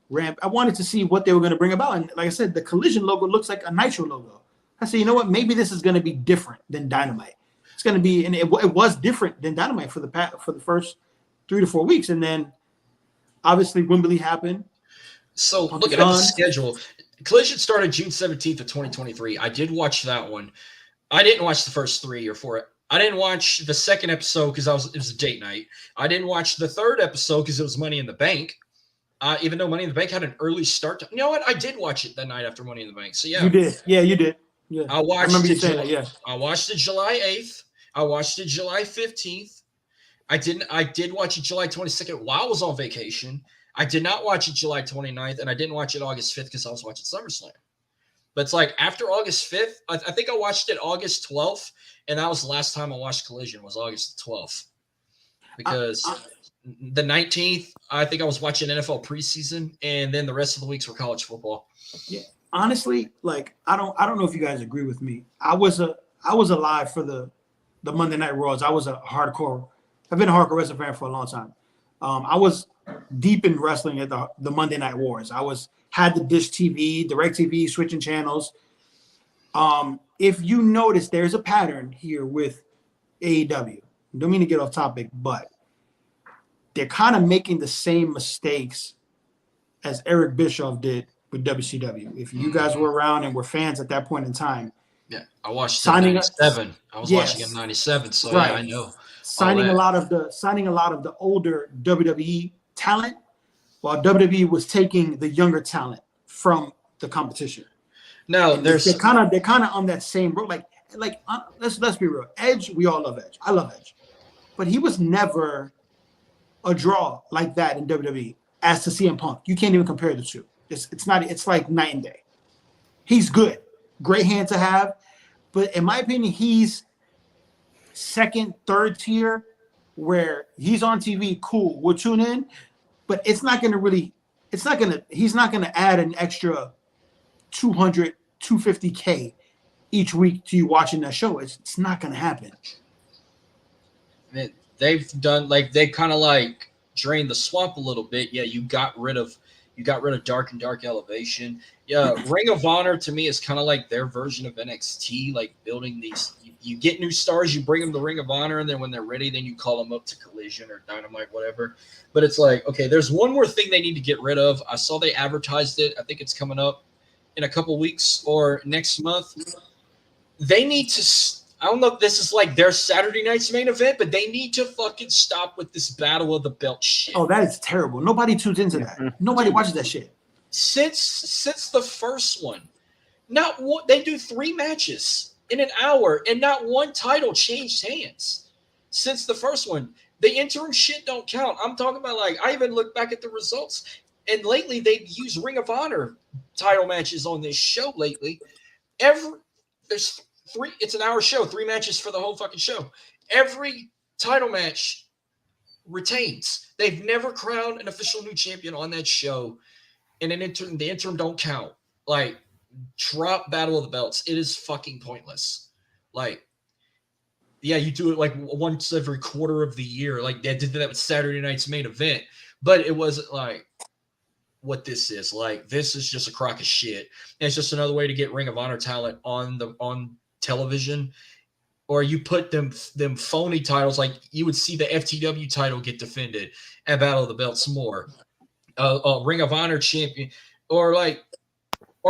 ramp. I wanted to see what they were going to bring about, and like I said, the Collision logo looks like a Nitro logo. I said, you know what? Maybe this is going to be different than Dynamite. It's going to be, and it was different than Dynamite for the first 3 to 4 weeks, and then Obviously, Wembley happened. So Punk looking is at the gone. schedule, Collision started June 17th of 2023. I did watch that one. I didn't watch the first 3 or 4. I didn't watch the second episode because it was a date night. I didn't watch the third episode because it was Money in the Bank. Even though Money in the Bank had an early start. You know what? I did watch it that night after Money in the Bank. So yeah, You did. Yeah, you did. Yeah, I watched remember you it. saying that. Yeah. I watched it July 8th. I watched it July 15th. I did watch it July 22nd while I was on vacation. I did not watch it July 29th, and I didn't watch it August 5th because I was watching SummerSlam. But it's like after August 5th, I think I watched it August 12th, and that was the last time I watched Collision was August 12th. Because the 19th, I think I was watching NFL preseason, and then the rest of the weeks were college football. Yeah. Honestly, like I don't know if you guys agree with me. I was alive for the Monday Night Raws. I've been a hardcore wrestling fan for a long time. I was deep in wrestling at the Monday Night Wars. Had the Dish TV, Direct TV, switching channels. If you notice, there's a pattern here with AEW. Don't mean to get off topic, but they're kind of making the same mistakes as Eric Bischoff did with WCW. If you guys were around and were fans at that point in time. Yeah, I watched it in 97. I was watching it in 97, so right. Yeah, I know. Signing a lot of the older WWE talent, while WWE was taking the younger talent from the competition. No, they're kind of on that same road. Let's be real. Edge, we all love Edge. I love Edge, but he was never a draw like that in WWE. As to CM Punk, you can't even compare the two. It's not. It's like night and day. He's good, great hand to have, but in my opinion, he's second, third tier, where he's on TV. Cool, we'll tune in, but it's not going to really. It's not going to. He's not going to add an extra 200, 250K each week to you watching that show. It's not going to happen. They've done they kind of like drained the swamp a little bit. Yeah, you got rid of Dark and Dark Elevation. Yeah, Ring of Honor to me is kind of like their version of NXT, like building these. You get new stars, you bring them to Ring of Honor, and then when they're ready, then you call them up to Collision or Dynamite, whatever. But it's like, okay, there's one more thing they need to get rid of. I saw they advertised it. I think it's coming up in a couple weeks or next month. They need to. I don't know if this is like their Saturday night's main event, but they need to fucking stop with this Battle of the Belt shit. Oh, that is terrible. Nobody tunes into that. Nobody watches that shit. Since the first one, not one. They do 3 matches in an hour, and not one title changed hands since the first one. The interim shit don't count. I'm talking about I even look back at the results, and lately they've used Ring of Honor title matches on this show. Lately, there's 3. It's an hour show, 3 matches for the whole fucking show. Every title match retains. They've never crowned an official new champion on that show, and the interim don't count. Drop Battle of the Belts. It is fucking pointless. Yeah, you do it once every quarter of the year. They did that with Saturday night's main event, but it wasn't what this is. This is just a crock of shit. And it's just another way to get Ring of Honor talent on television, or you put them phony titles. You would see the FTW title get defended at Battle of the Belts more. Ring of Honor champion, or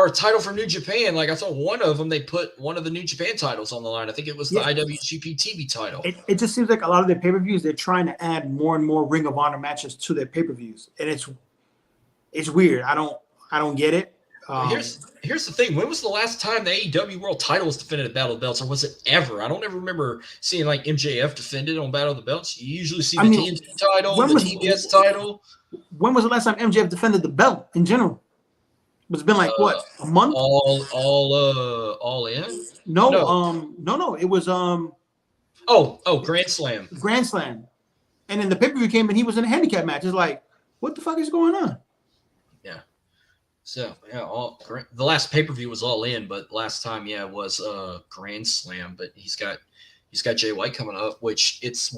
a title from New Japan. I saw one of them, they put one of the New Japan titles on the line. I think it was the IWGP TV title. It just seems like a lot of their pay-per-views, they're trying to add more and more Ring of Honor matches to their pay-per-views. And it's weird. I don't get it. Here's the thing. When was the last time the AEW World title was defended at Battle of the Belts, or was it ever? I don't ever remember seeing MJF defended on Battle of the Belts. You usually see the TNT title, the TBS title. When was the last time MJF defended the belt in general? It's been what, a month? All in? No. It was Grand Slam. Grand Slam. And then the pay-per-view came and he was in a handicap match. It's what the fuck is going on? Yeah. So the last pay-per-view was All In, but last time was Grand Slam. But he's got Jay White coming up, which it's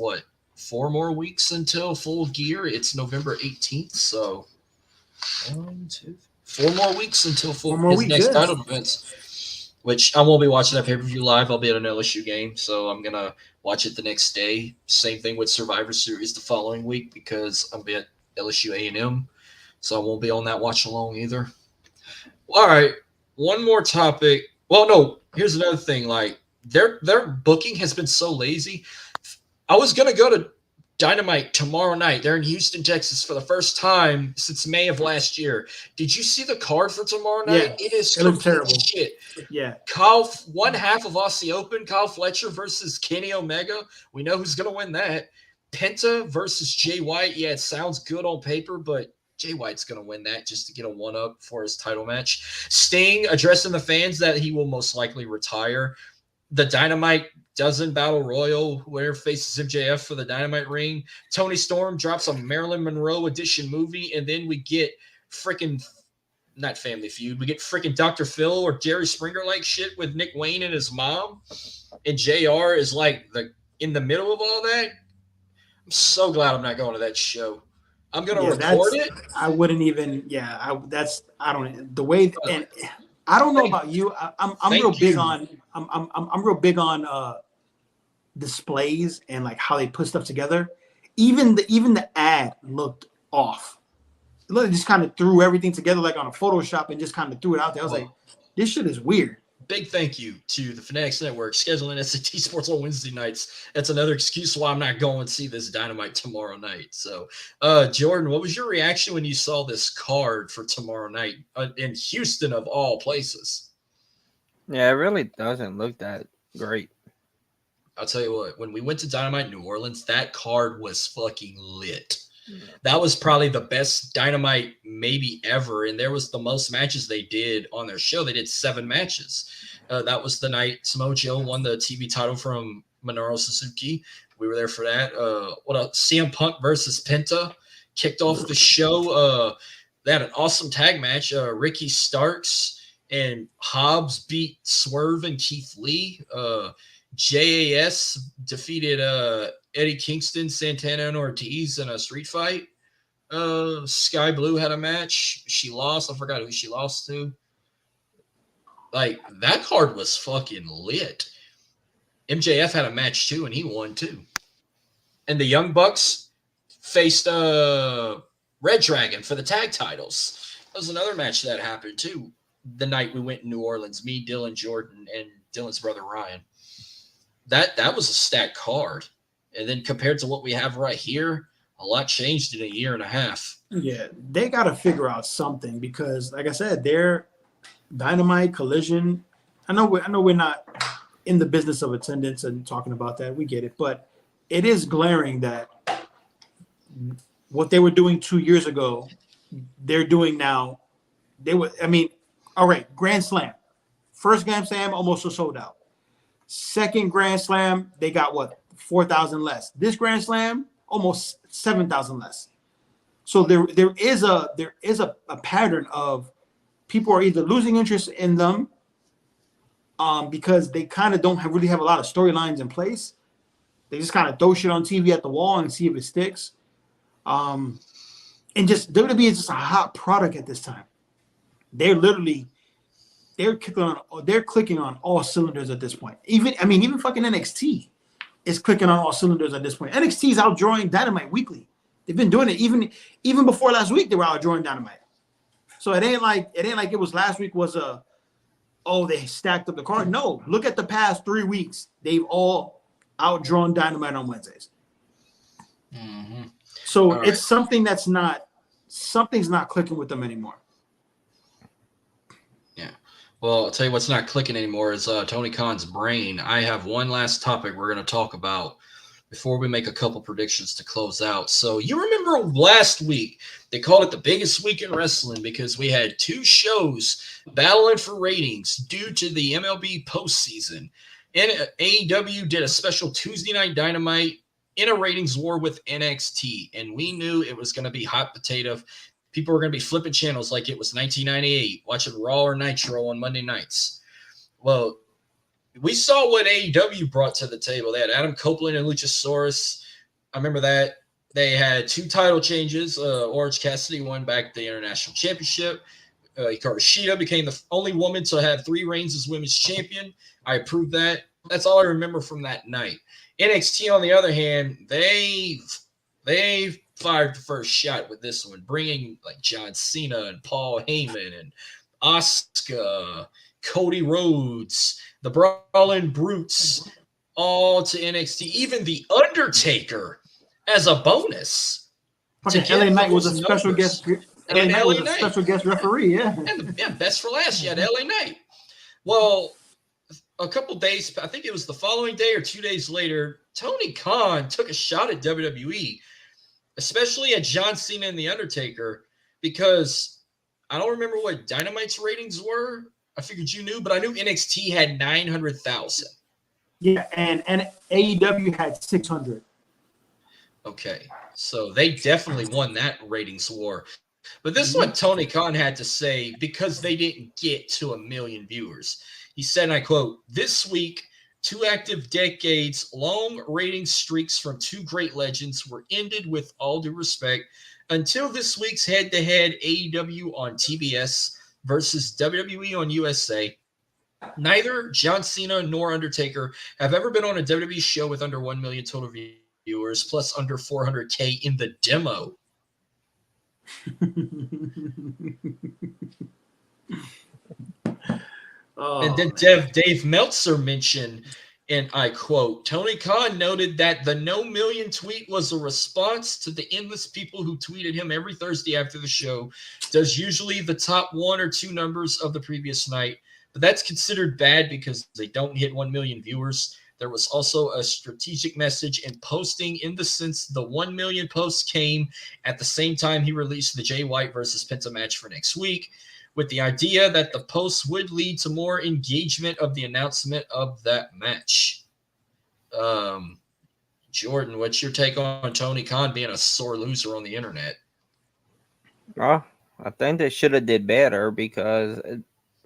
4 more weeks until Full Gear. It's November 18th, so 4 more weeks until his next title defense. Which I won't be watching that pay-per-view live. I'll be at an LSU game, so I'm gonna watch it the next day. Same thing with Survivor Series the following week because I'll be at LSU A&M, so I won't be on that watch along either. All right, one more topic. Well, no, here's another thing. Like their booking has been so lazy. I was gonna go to Dynamite tomorrow night. They're in Houston, Texas for the first time since May of last year. Did you see the card for tomorrow night? Yeah, It is it looks terrible. shit. Yeah. One half of Aussie Open, Kyle Fletcher versus Kenny Omega. We know who's going to win that. Penta versus Jay White. Yeah, it sounds good on paper, but Jay White's going to win that just to get a one-up for his title match. Sting addressing the fans that he will most likely retire. The Dynamite dozen battle royal, whoever faces MJF for the Dynamite ring. Tony Storm drops a Marilyn Monroe edition movie, and then we get freaking not Family Feud. We get freaking Dr. Phil or Jerry Springer like shit with Nick Wayne and his mom, and JR is like in the middle of all that. I'm so glad I'm not going to that show. I'm gonna record it. I wouldn't even. Yeah, I don't. The way and I don't know about you. I'm real big on. I'm real big on displays and like how they put stuff together. Even the ad looked off. It literally just kind of threw everything together like on a Photoshop and just kind of threw it out there. I was like, this shit is weird. Big thank you to the Fanatics Network scheduling SAT Sports on Wednesday nights. That's another excuse why I'm not going to see this Dynamite tomorrow night. So, Jordan, what was your reaction when you saw this card for tomorrow night in Houston of all places? Yeah, it really doesn't look that great. I'll tell you what, when we went to Dynamite New Orleans, that card was fucking lit. That was probably the best Dynamite maybe ever, and there was the most matches they did on their show. They did 7 matches. That was the night Samoa Joe won the TV title from Minoru Suzuki. We were there for that. What else? CM Punk versus Penta kicked off the show. They had an awesome tag match. Ricky Starks and Hobbs beat Swerve and Keith Lee. JAS defeated Eddie Kingston, Santana, and Ortiz in a street fight. Sky Blue had a match. She lost. I forgot who she lost to. Like, that card was fucking lit. MJF had a match too, and he won too. And the Young Bucks faced Red Dragon for the tag titles. That was another match that happened too. The night we went in New Orleans, me, Dylan, Jordan, and Dylan's brother Ryan. That was a stacked card. And then compared to what we have right here, a lot changed in a year and a half. Yeah, they got to figure out something because, like I said, they're Dynamite, Collision. I know we're not in the business of attendance and talking about that. We get it, but it is glaring that what they were doing 2 years ago, they're doing now. All right, Grand Slam. First Grand Slam almost was sold out. Second Grand Slam, they got 4,000 less. This Grand Slam, almost 7,000 less. So there is a pattern of people are either losing interest in them because they kind of don't really have a lot of storylines in place. They just kind of throw shit on TV at the wall and see if it sticks. And just WWE is just a hot product at this time. They're clicking on all cylinders at this point. Even fucking NXT is clicking on all cylinders at this point. NXT is outdrawing Dynamite weekly. They've been doing it even before last week. They were outdrawing Dynamite. So it ain't like it was last week was they stacked up the card. No, look at the past 3 weeks. They've all outdrawn Dynamite on Wednesdays. Mm-hmm. So all it's something something's not clicking with them anymore. Well, I'll tell you what's not clicking anymore is Tony Khan's brain. I have one last topic we're going to talk about before we make a couple predictions to close out. So you remember last week, they called it the biggest week in wrestling because we had 2 shows battling for ratings due to the MLB postseason. And AEW did a special Tuesday Night Dynamite in a ratings war with NXT, and we knew it was going to be hot potato. People were going to be flipping channels like it was 1998, watching Raw or Nitro on Monday nights. Well, we saw what AEW brought to the table. They had Adam Copeland and Luchasaurus. I remember that. They had 2 title changes. Orange Cassidy won back the International Championship. Hikaru Shida became the only woman to have 3 reigns as women's champion. I approved that. That's all I remember from that night. NXT, on the other hand, they've fired the first shot with this one, bringing like John Cena and Paul Heyman and Asuka, Cody Rhodes, the Brawling Brutes, all to NXT. Even the Undertaker as a bonus. Okay, LA Knight was a special guest. LA Knight was a special guest referee. Yeah. And best for last. You had LA Knight. Well, a couple days, I think it was the following day or 2 days later, Tony Khan took a shot at WWE, especially at John Cena and The Undertaker, because I don't remember what Dynamite's ratings were. I figured you knew, but I knew NXT had 900,000. Yeah, and AEW had 600. Okay, so they definitely won that ratings war. But this is what Tony Khan had to say because they didn't get to 1 million viewers. He said, and I quote, "This week, 2 active decades-long rating streaks from 2 great legends were ended with all due respect until this week's head-to-head AEW on TBS versus WWE on USA. Neither John Cena nor Undertaker have ever been on a WWE show with under 1 million total viewers, plus under 400K in the demo." And then Dave Meltzer mentioned, and I quote, "Tony Khan noted that the no million tweet was a response to the endless people who tweeted him every Thursday after the show, does usually the top 1 or 2 numbers of the previous night, but that's considered bad because they don't hit 1 million viewers. There was also a strategic message in posting in the sense the 1 million posts came at the same time he released the Jay White versus Penta match for next week, with the idea that the posts would lead to more engagement of the announcement of that match." Jordan, what's your take on Tony Khan being a sore loser on the internet? Well, I think they should have did better because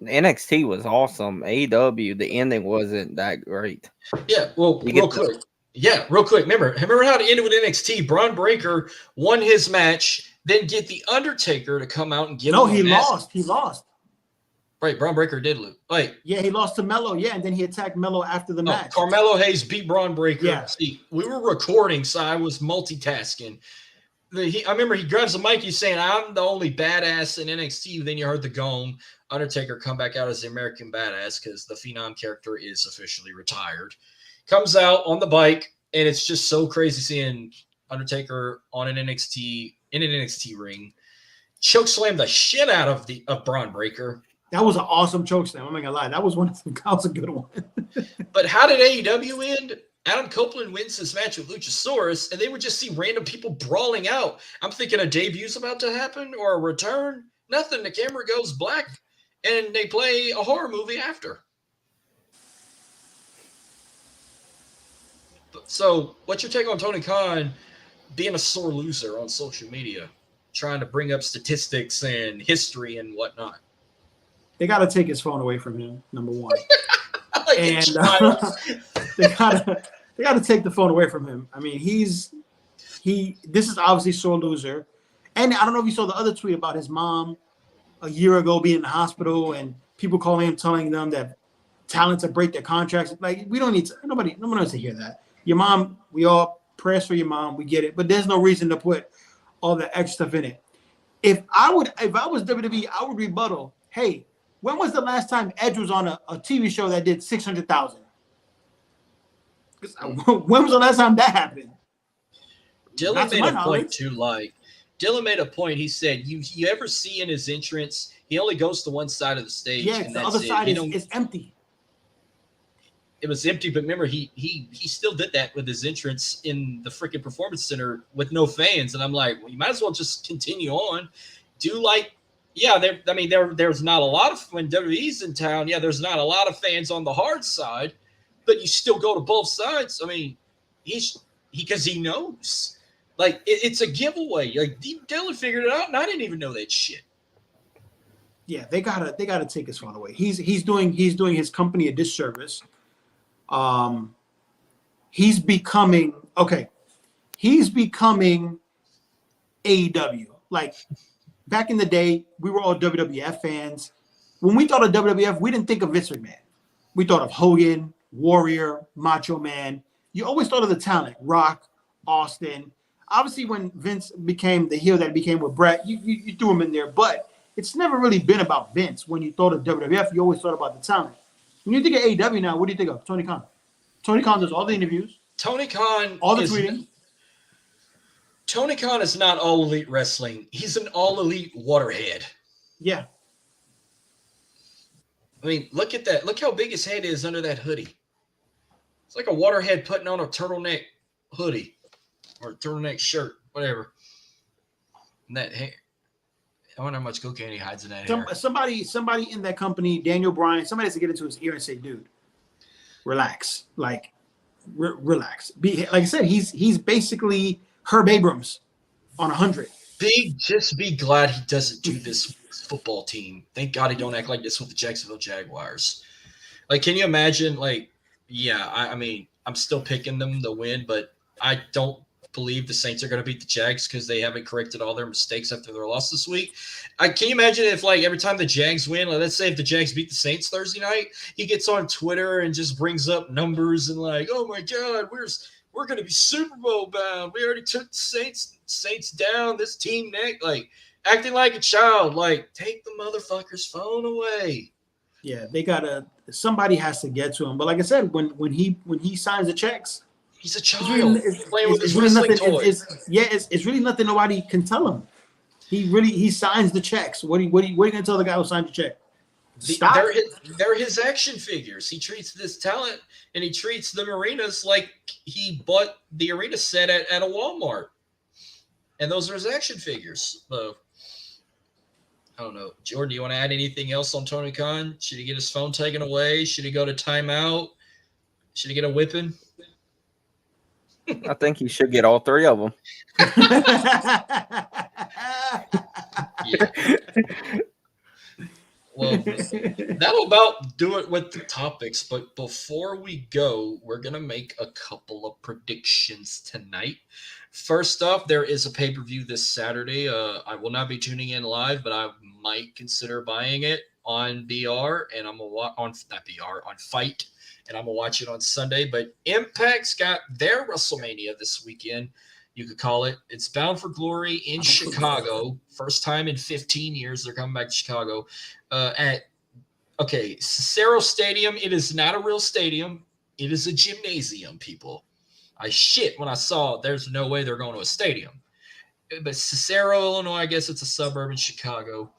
NXT was awesome. AEW, the ending wasn't that great. Yeah, well, real quick. Remember how it ended with NXT? Braun Breaker won his match, then get the Undertaker to come out and give him a match. He lost. Right, Braun Breaker did lose. Right. Yeah, he lost to Melo. Yeah, and then he attacked Melo after the match. Carmelo Hayes beat Braun Breaker. Yeah. See, we were recording, so I was multitasking. I remember he grabs the mic, he's saying, "I'm the only badass in NXT." Then you heard the gong. Undertaker come back out as the American Badass because the Phenom character is officially retired. Comes out on the bike, and it's just so crazy seeing Undertaker in an NXT ring. Chokeslam the shit out of Braun Breaker. That was an awesome chokeslam. I'm not gonna lie. That was a good one. But how did AEW end? Adam Copeland wins his match with Luchasaurus, and they would just see random people brawling out. I'm thinking a debut's about to happen or a return. Nothing. The camera goes black, and they play a horror movie after. So, what's your take on Tony Khan being a sore loser on social media, trying to bring up statistics and history and whatnot? They got to take his phone away from him, number one. And they got to take the phone away from him. I mean, this is obviously sore loser. And I don't know if you saw the other tweet about his mom a year ago being in the hospital and people calling him, telling them that talent to break their contracts. Like, we don't need to, no one wants to hear that. Your mom, we all prayers for your mom, we get it, but there's no reason to put all the extra stuff in it. If I was WWE, I would rebuttal, hey, when was the last time Edge was on a TV show that did 600,000? When was the last time that happened? Dylan made a point too. Dylan made a point. He said, "You ever see in his entrance? He only goes to one side of the stage. Yeah, and the that's other side is empty. It was empty, but remember, he still did that with his entrance in the freaking Performance Center with no fans. And I'm like, well, you might as well just continue on. There's not a lot of when WWE's in town. Yeah, there's not a lot of fans on the hard side, but you still go to both sides. I mean, because he knows, like it's a giveaway. Like Dylan figured it out, and I didn't even know that shit. Yeah, they gotta take his phone away. He's doing his company a disservice. He's becoming AEW. Like back in the day, we were all WWF fans. When we thought of WWF, we didn't think of Vince McMahon. We thought of Hogan, Warrior, Macho Man. You always thought of the talent, Rock, Austin. obviously when Vince became the heel that he became with Brett, you threw him in there, but it's never really been about Vince. When you thought of WWF, you always thought about the talent. When you think of AEW now, what do you think of? Tony Khan. Tony Khan does all the interviews. Tony Khan all the tweeting. Tony Khan is not all elite wrestling. He's an all elite waterhead. Yeah. I mean, look at that. Look how big his head is under that hoodie. It's like a waterhead putting on a turtleneck hoodie or a turtleneck shirt, whatever. And that hair. I wonder how much cocaine he hides in that hair. Somebody in that company, Daniel Bryan, somebody has to get into his ear and say, dude, relax. Like, relax. Like I said, he's basically Herb Abrams on 100. Just be glad he doesn't do this with his football team. Thank God he don't act like this with the Jacksonville Jaguars. Like, can you imagine, like, yeah, I mean, I'm still picking them to win, but I don't believe the Saints are going to beat the Jags because they haven't corrected all their mistakes after their loss this week. Can you imagine if, like, every time the Jags win, like, let's say if the Jags beat the Saints Thursday night, he gets on Twitter and just brings up numbers and like, oh my God, we're going to be Super Bowl bound. We already took the Saints down. This team neck, like, acting like a child. Like, take the motherfucker's phone away. Yeah, somebody has to get to him. But like I said, when he signs the checks, he's a child. It's really nothing nobody can tell him. He signs the checks. What are you going to tell the guy who signed the check? They're his action figures. He treats this talent and he treats the arenas like he bought the arena set at a Walmart. And those are his action figures. So, I don't know. Jordan, do you want to add anything else on Tony Khan? Should he get his phone taken away? Should he go to timeout? Should he get a whipping? I think he should get all three of them. Yeah. Well, that'll about do it with the topics. But before we go, we're going to make a couple of predictions tonight. First off, there is a pay-per-view this Saturday. I will not be tuning in live, but I might consider buying it on BR, and I'm on Fight, and I'm gonna watch it on Sunday. But Impact's got their WrestleMania this weekend. You could call it. It's Bound for Glory in Chicago. First time in 15 years they're coming back to Chicago. Cicero Stadium. It is not a real stadium. It is a gymnasium, people. I shit when I saw there's no way they're going to a stadium. But Cicero, Illinois, I guess it's a suburb in Chicago.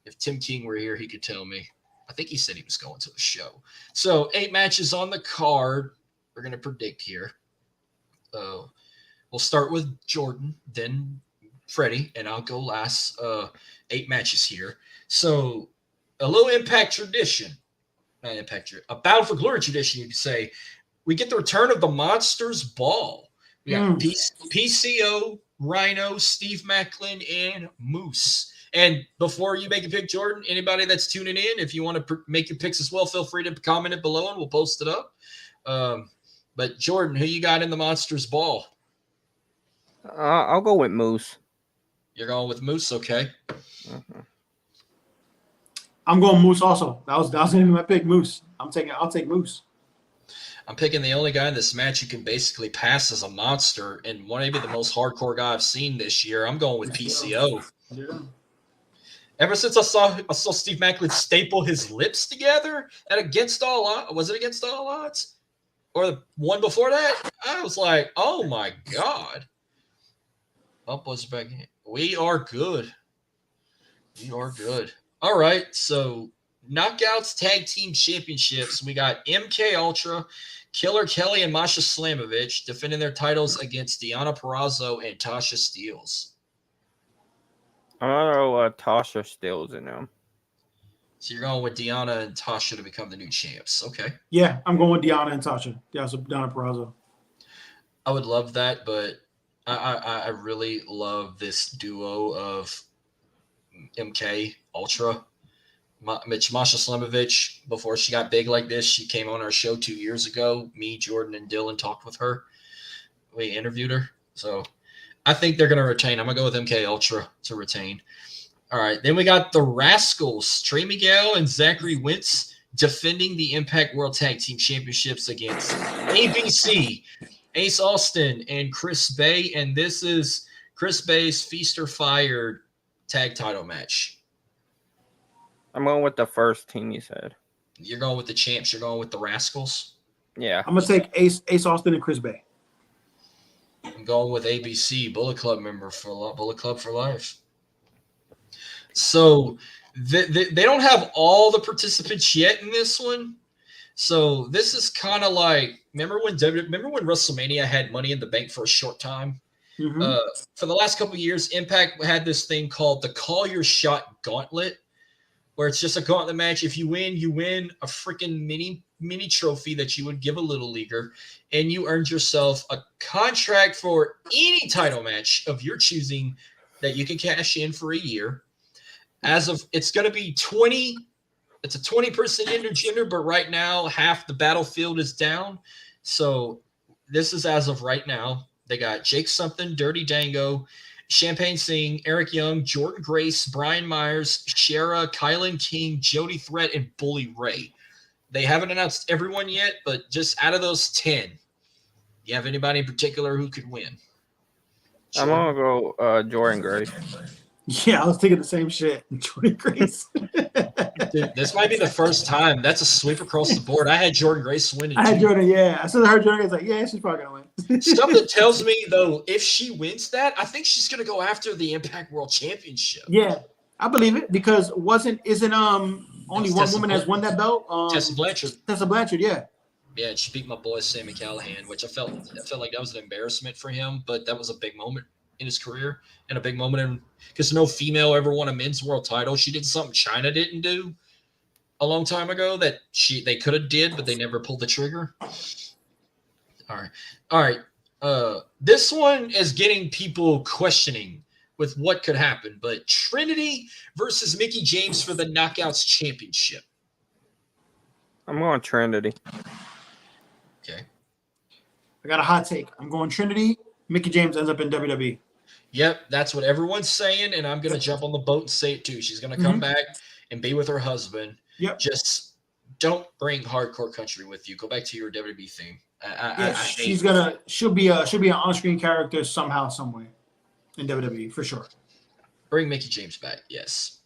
If Tim King were here, he could tell me. I think he said he was going to a show. So 8 matches on the card. We're going to predict here. We'll start with Jordan, then Freddie, and I'll go last. 8 matches here. So a little Impact tradition. Not Impact, a Bound for Glory tradition, you could say. We get the return of the Monsters Ball. We got PCO, Rhino, Steve Macklin, and Moose. And before you make a pick, Jordan, anybody that's tuning in, if you want to make your picks as well, feel free to comment it below and we'll post it up. But Jordan, who you got in the Monsters Ball? I'll go with Moose. You're going with Moose, okay? Uh-huh. I'm going Moose also. That was going to be my pick, Moose. I'll take Moose. I'm picking the only guy in this match who can basically pass as a monster and maybe the most hardcore guy I've seen this year. I'm going with PCO. Yeah. Ever since I saw Steve Macklin staple his lips together at Against All Odds, was it Against All Odds? Or the one before that? I was like, oh my God. Up was back. We are good. We are good. All right, so Knockouts Tag Team Championships. We got MK Ultra, Killer Kelly, and Masha Slamovich defending their titles against Deonna Purrazzo and Tasha Steelz. I don't know Tasha Steelz in them. So you're going with Deonna and Tasha to become the new champs. Okay. Yeah, I'm going with Deonna and Tasha. Yeah, so Deonna Purrazzo. I would love that, but I really love this duo of MK Ultra. Masha Slamovich, before she got big like this, she came on our show 2 years ago. Me, Jordan, and Dylan talked with her. We interviewed her. So I think they're going to retain. I'm going to go with MK Ultra to retain. All right. Then we got the Rascals, Trey Miguel and Zachary Wentz defending the Impact World Tag Team Championships against ABC, Ace Austin and Chris Bay, and this is Chris Bay's Feast or Fired tag title match. I'm going with the first team you said. You're going with the champs. You're going with the Rascals. Yeah. I'm gonna take Ace Austin and Chris Bay. I'm going with ABC, Bullet Club member for Bullet Club for life. So they don't have all the participants yet in this one. So this is kind of like remember when WrestleMania had Money in the Bank for a short time. Mm-hmm. For the last couple of years, Impact had this thing called the Call Your Shot Gauntlet, where it's just a gauntlet match. If you win a freaking mini trophy that you would give a little leaguer, and you earned yourself a contract for any title match of your choosing that you can cash in for a year. As of it's going to be 20. It's a 20% intergender, but right now half the battlefield is down. So this is as of right now. They got Jake Something, Dirty Dango, Champagne Singh, Eric Young, Jordan Grace, Brian Myers, Shara, Kylan King, Jody Threat, and Bully Ray. They haven't announced everyone yet, but just out of those 10, you have anybody in particular who could win? I'm going to go Jordan Grace. Yeah, I was thinking the same shit. Jordan Grace. Dude, this might be the first time. That's a sweep across the board. I had Jordan Grace winning. I had Jordan, yeah. As soon as I heard Jordan Grace, like, yeah, she's probably going to win. Something tells me, though, if she wins that, I think she's going to go after the Impact World Championship. Yeah, I believe it because isn't only one woman has won that belt? Tessa Blanchard. Tessa Blanchard, yeah. Yeah, and she beat my boy Sammy Callahan, which I felt like that was an embarrassment for him, but that was a big moment in his career and a big moment because no female ever won a men's world title. She did something China didn't do a long time ago that they could have did, but they never pulled the trigger. All right. This one is getting people questioning with what could happen, but Trinity versus Mickie James for the Knockouts Championship. I'm going Trinity. Okay. I got a hot take. I'm going Trinity. Mickie James ends up in WWE. Yep, that's what everyone's saying, and I'm going to jump on the boat and say it too. She's going to come back and be with her husband. Yep. Just don't bring hardcore country with you. Go back to your WWE theme. She'll be an on-screen character somehow, some way in WWE for sure. Bring Mickie James back, yes.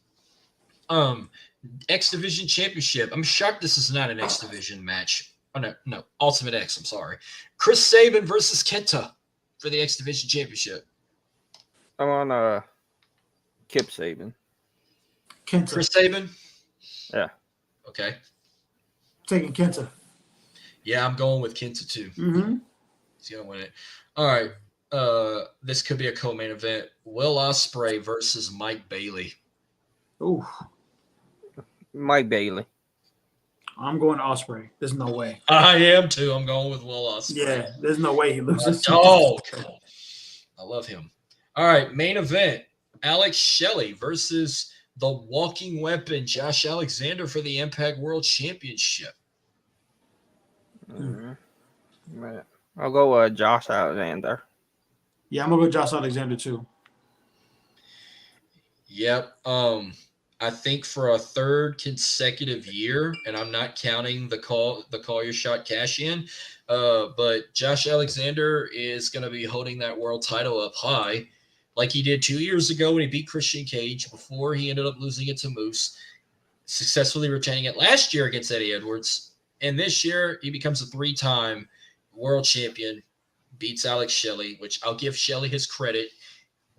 X Division Championship. I'm shocked this is not an X Division match. Oh no, Ultimate X. I'm sorry. Chris Sabin versus Kenta for the X Division Championship. I'm on Kip Sabin. Kenta. Chris Sabin? Yeah. Okay. Taking Kenta. Yeah, I'm going with Kenta too. Mm-hmm. He's gonna win it. All right. This could be a co-main event. Will Ospreay versus Mike Bailey. Ooh. Mike Bailey. I'm going Ospreay. There's no way. I am too. I'm going with Will Ospreay. Yeah, there's no way he loses. Oh, I love him. All right, main event. Alex Shelley versus the walking weapon, Josh Alexander, for the Impact World Championship. Mm-hmm. I'll go Josh Alexander. Yeah, I'm going to go Josh Alexander too. Yep. I think for a third consecutive year, and I'm not counting the call your shot cash in, but Josh Alexander is going to be holding that world title up high, like he did 2 years ago when he beat Christian Cage before he ended up losing it to Moose, successfully retaining it last year against Eddie Edwards, and this year he becomes a 3-time world champion, beats Alex Shelley, which I'll give Shelley his credit.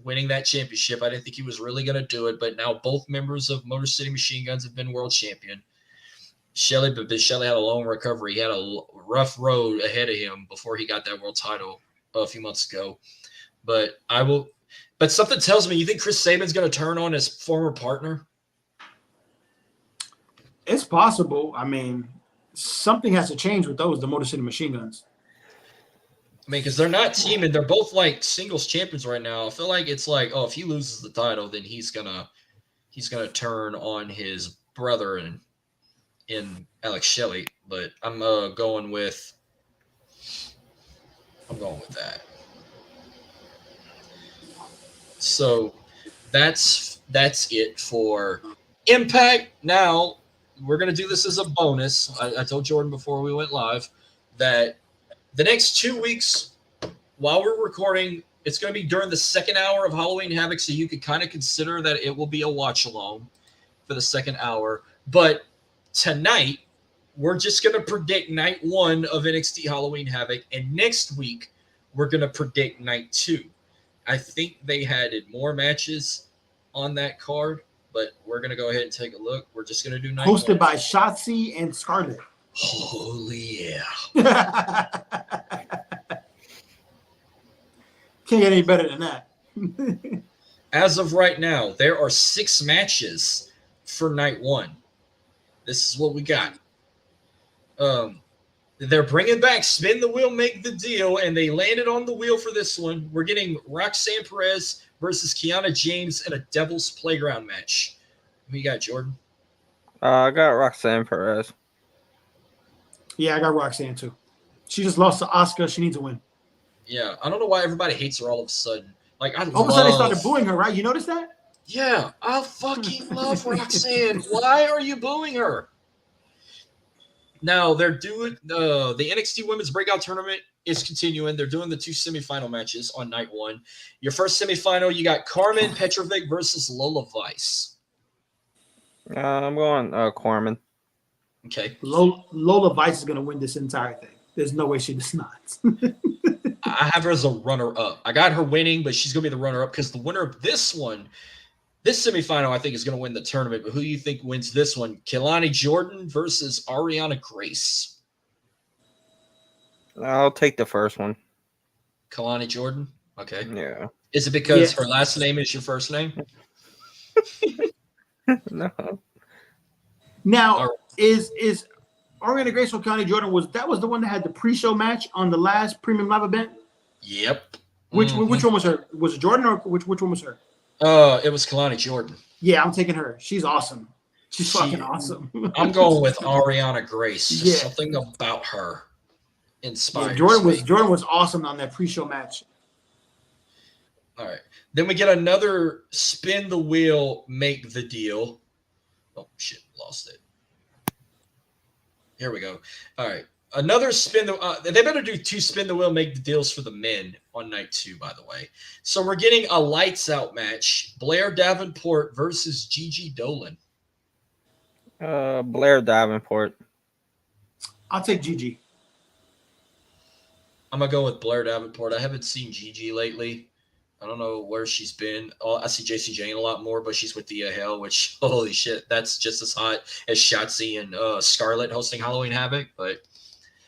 Winning that championship, I didn't think he was really going to do it, but now both members of Motor City Machine Guns have been world champion. Shelley had a long recovery. He had a rough road ahead of him before he got that world title a few months ago. But something tells me, you think Chris Sabin's going to turn on his former partner? It's possible. I mean, something has to change with the Motor City Machine Guns. I mean, because they're not teaming. They're both like singles champions right now. I feel like it's like, if he loses the title, then he's gonna turn on his brother in Alex Shelley. But I'm going with that. So that's it for Impact. Now we're gonna do this as a bonus. I told Jordan before we went live that the next 2 weeks while we're recording, it's going to be during the second hour of Halloween Havoc, so you could kind of consider that it will be a watch along for the second hour. But tonight, we're just going to predict night 1 of NXT Halloween Havoc, and next week, we're going to predict night 2. I think they had more matches on that card, but we're going to go ahead and take a look. We're just going to do night 1. Hosted by Shotzi and Scarlett. Holy yeah. Can't get any better than that. As of right now, there are 6 matches for night 1. This is what we got. They're bringing back Spin the Wheel, Make the Deal, and they landed on the wheel for this one. We're getting Roxanne Perez versus Kiana James in a Devil's Playground match. Who you got, Jordan? I got Roxanne Perez. Yeah, I got Roxanne too. She just lost to Asuka. She needs a win. Yeah, I don't know why everybody hates her all of a sudden. Like, all of a sudden they started booing her, right? You noticed that? Yeah, I fucking love Roxanne. Why are you booing her? Now, they're doing the NXT Women's Breakout Tournament is continuing. They're doing the 2 semifinal matches on night 1. Your first semifinal, you got Carmen Petrovic versus Lola Vice. I'm going Carmen. Okay. Lola Vice is going to win this entire thing. There's no way she does not. I have her as a runner-up. I got her winning, but she's going to be the runner-up because the winner of this one, this semifinal, I think, is going to win the tournament. But who do you think wins this one? Kelani Jordan versus Ariana Grace. I'll take the first one. Kelani Jordan? Okay. Yeah. Is it because her last name is your first name? No. Now, is Ariana Grace or Kelani Jordan was the one that had the pre-show match on the last Premium Live event? Yep. Which one was her? Was it Jordan or which one was her? It was Kelani Jordan. Yeah, I'm taking her. She's awesome. She's fucking awesome. I'm going with Ariana Grace. Yeah. Something about her inspires Jordan was awesome on that pre-show match. All right. Then we get another Spin the Wheel, Make the Deal. Oh, shit. Lost it. Here we go. All right. Another they better do 2 Spin the Wheel, Make the Deals for the men on night 2, by the way. So we're getting a lights out match. Blair Davenport versus Gigi Dolan. Blair Davenport. I'll take Gigi. I'm going to go with Blair Davenport. I haven't seen Gigi lately. I don't know where she's been. I see JC Jane a lot more, but she's with the Hell, which, holy shit, that's just as hot as Shotzi and Scarlett hosting Halloween Havoc. But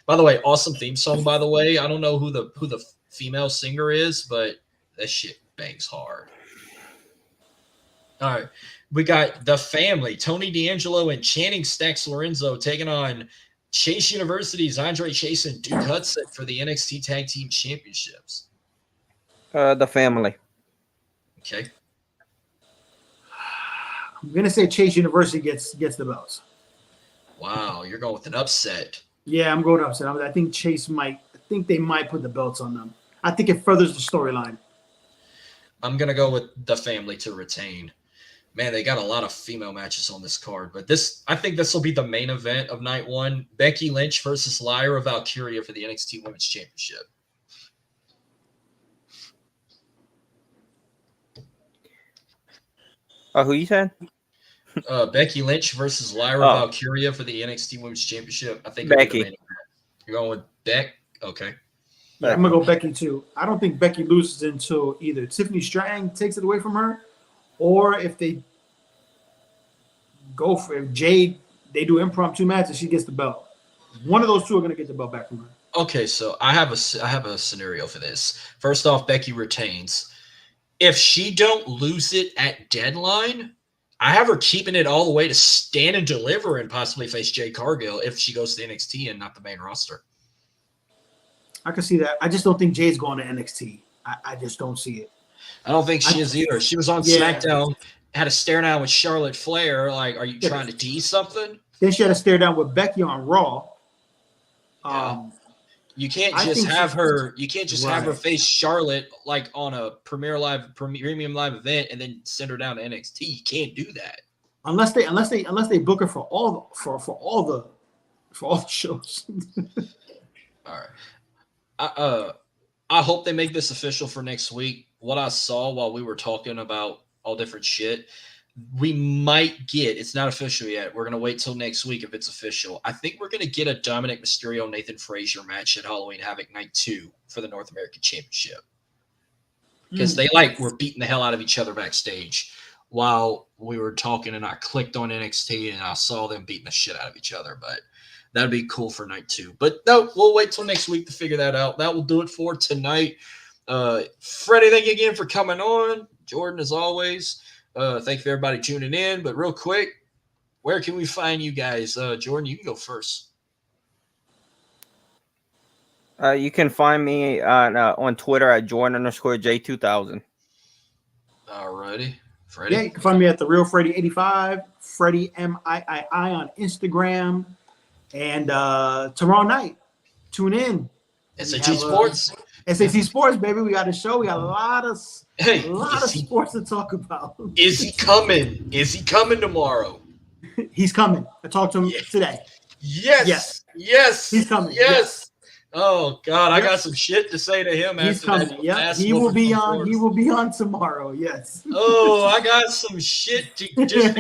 by the way, awesome theme song, by the way. I don't know who the female singer is, but that shit bangs hard. All right. We got The Family, Tony D'Angelo and Channing Stacks Lorenzo taking on Chase University's Andre Chase and Duke Hudson for the NXT Tag Team Championships. The Family. Okay. I'm gonna say Chase University gets the belts. Wow, you're going with an upset. Yeah, I'm going upset. I think they might put the belts on them. I think it furthers the storyline. I'm gonna go with The Family to retain. Man, they got a lot of female matches on this card, but I think this will be the main event of night 1. Becky Lynch versus Lyra Valkyria for the NXT Women's Championship. Who you said? Becky Lynch versus Lyra Valkyria for the NXT Women's Championship. I think Becky. You're going with Beck? Okay. Yeah, I'm gonna go Becky too. I don't think Becky loses until either Tiffany Stratton takes it away from her, or if they go for Jade, they do impromptu matches, she gets the belt. One of those two are gonna get the belt back from her. Okay, so I have a scenario for this. First off, Becky retains. If she don't lose it at Deadline, I have her keeping it all the way to Stand and Deliver and possibly face Jade Cargill if she goes to NXT and not the main roster. I can see that. I just don't think Jade's going to NXT. I just don't see it. I don't think she is either. She was on SmackDown, had a stare down with Charlotte Flair. Like, are you trying to tease something? Then she had a stare down with Becky on Raw. You can't just have her. You can't just have her face Charlotte like on a Premium Live event and then send her down to NXT. You can't do that unless they book her for all the shows. All right. I hope they make this official for next week. What I saw while we were talking about all different shit, we might get, it's not official yet. We're going to wait till next week if it's official. I think we're going to get a Dominic Mysterio Nathan Frazier match at Halloween Havoc Night 2 for the North American Championship. Because they were beating the hell out of each other backstage while we were talking, and I clicked on NXT and I saw them beating the shit out of each other. But that'd be cool for night 2. But no, we'll wait till next week to figure that out. That will do it for tonight. Freddie, thank you again for coming on. Jordan, as always, thank you for everybody tuning in. But real quick, where can we find you guys? Jordan, you can go first. You can find me on Twitter at Jordan_J2000. All righty. Freddie? Yeah, you can find me at the Real Freddie85, Freddie MIII on Instagram. And tomorrow night, tune in. SAT Sports. SAT Sports, baby. We got a show. We got a lot of sports to talk about. Is he coming? Is he coming tomorrow? He's coming. I talked to him today. Yes. He's coming. Yes. Oh God, I got some shit to say to him. He's coming. Yeah, he will be on. He will be on tomorrow. Yes. Oh, I got some shit to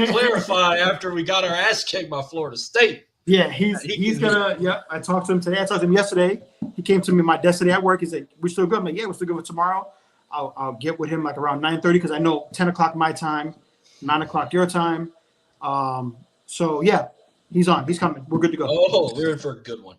clarify after we got our ass kicked by Florida State. Yeah, he's gonna. Yeah, I talked to him today. I talked to him yesterday. He came to me my desk today at work. He said, "We're still good." I'm like, "Yeah, we're still good for tomorrow." I'll get with him like around 9:30 because I know 10 o'clock my time, 9 o'clock your time. So yeah, he's on. He's coming. We're good to go. Oh, we're in for a good one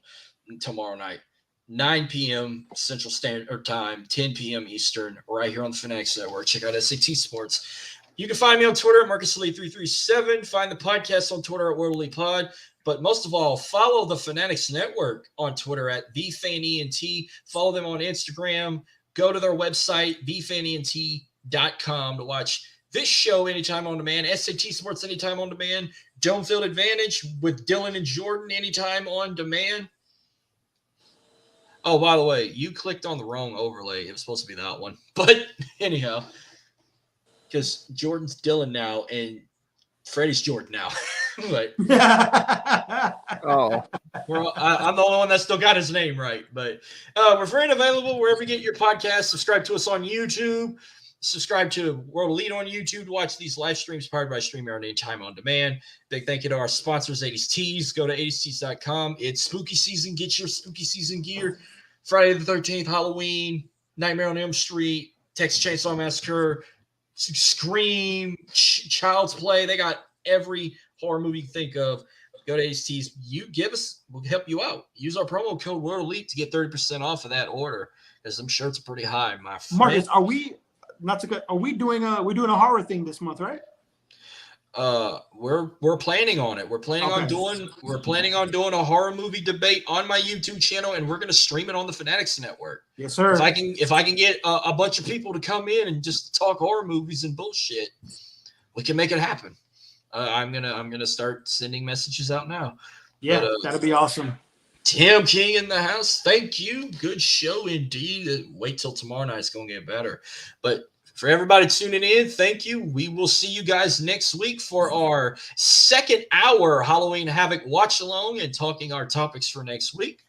tomorrow night. 9 p.m. Central Standard Time, 10 p.m. Eastern, right here on the Fanatics Network. Check out SAT Sports. You can find me on Twitter at MarcusElite337. Find the podcast on Twitter at WorldElitePod. But most of all, follow the Fanatics Network on Twitter at TheFanENT. Follow them on Instagram. Go to their website, TheFanENT.com, to watch this show anytime on demand. SAT Sports anytime on demand. Dome Field Advantage with Dylan and Jordan anytime on demand. Oh, by the way, you clicked on the wrong overlay. It was supposed to be that one. But anyhow, because Jordan's Dylan now and Freddie's Jordan now. But I'm the only one that still got his name right. But we're free and available wherever you get your podcast. Subscribe to us on YouTube. Subscribe to World Elite on YouTube to watch these live streams powered by StreamYard anytime on demand. Big thank you to our sponsors, 80s Tees. Go to 80stees.com. It's spooky season. Get your spooky season gear. Friday the 13th, Halloween, Nightmare on Elm Street, Texas Chainsaw Massacre, Scream, Child's Play. They got every horror movie you think of. Go to 80s Tees. You give us, we'll help you out. Use our promo code World Elite to get 30% off of that order, because them shirts are pretty high, my friend. Marcus, are we doing a horror thing this month, right? We're planning on it. We're planning on doing a horror movie debate on my YouTube channel, and we're going to stream it on the Fanatics Network. Yes, sir. If I can get a bunch of people to come in and just talk horror movies and bullshit, we can make it happen. I'm gonna start sending messages out now. Yeah, that'll be awesome. Tim King in the house. Thank you. Good show indeed. Wait till tomorrow night. It's going to get better. But for everybody tuning in, thank you. We will see you guys next week for our second hour Halloween Havoc watch along and talking our topics for next week.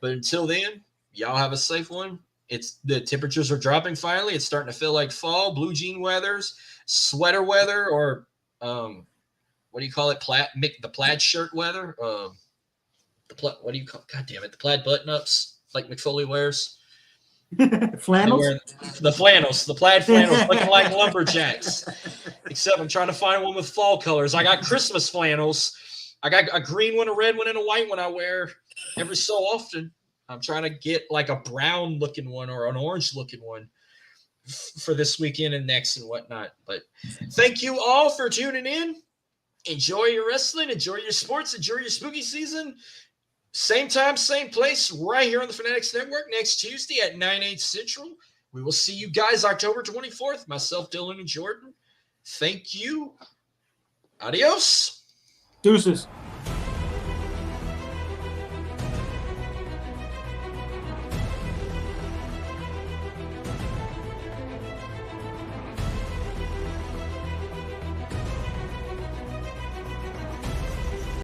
But until then, y'all have a safe one. The temperatures are dropping finally. It's starting to feel like fall, blue jean weathers, sweater weather, or what do you call it? The plaid shirt weather. What do you call? God damn it! The plaid button-ups like McFoley wears. Flannels. The plaid flannels, looking like lumberjacks. Except I'm trying to find one with fall colors. I got Christmas flannels. I got a green one, a red one, and a white one I wear every so often. I'm trying to get like a brown looking one or an orange looking one for this weekend and next and whatnot. But thank you all for tuning in. Enjoy your wrestling. Enjoy your sports. Enjoy your spooky season. Same time, same place, right here on the Fanatics Network next Tuesday at 9/8 Central. We will see you guys October 24th. Myself, Dylan, and Jordan. Thank you. Adios. Deuces.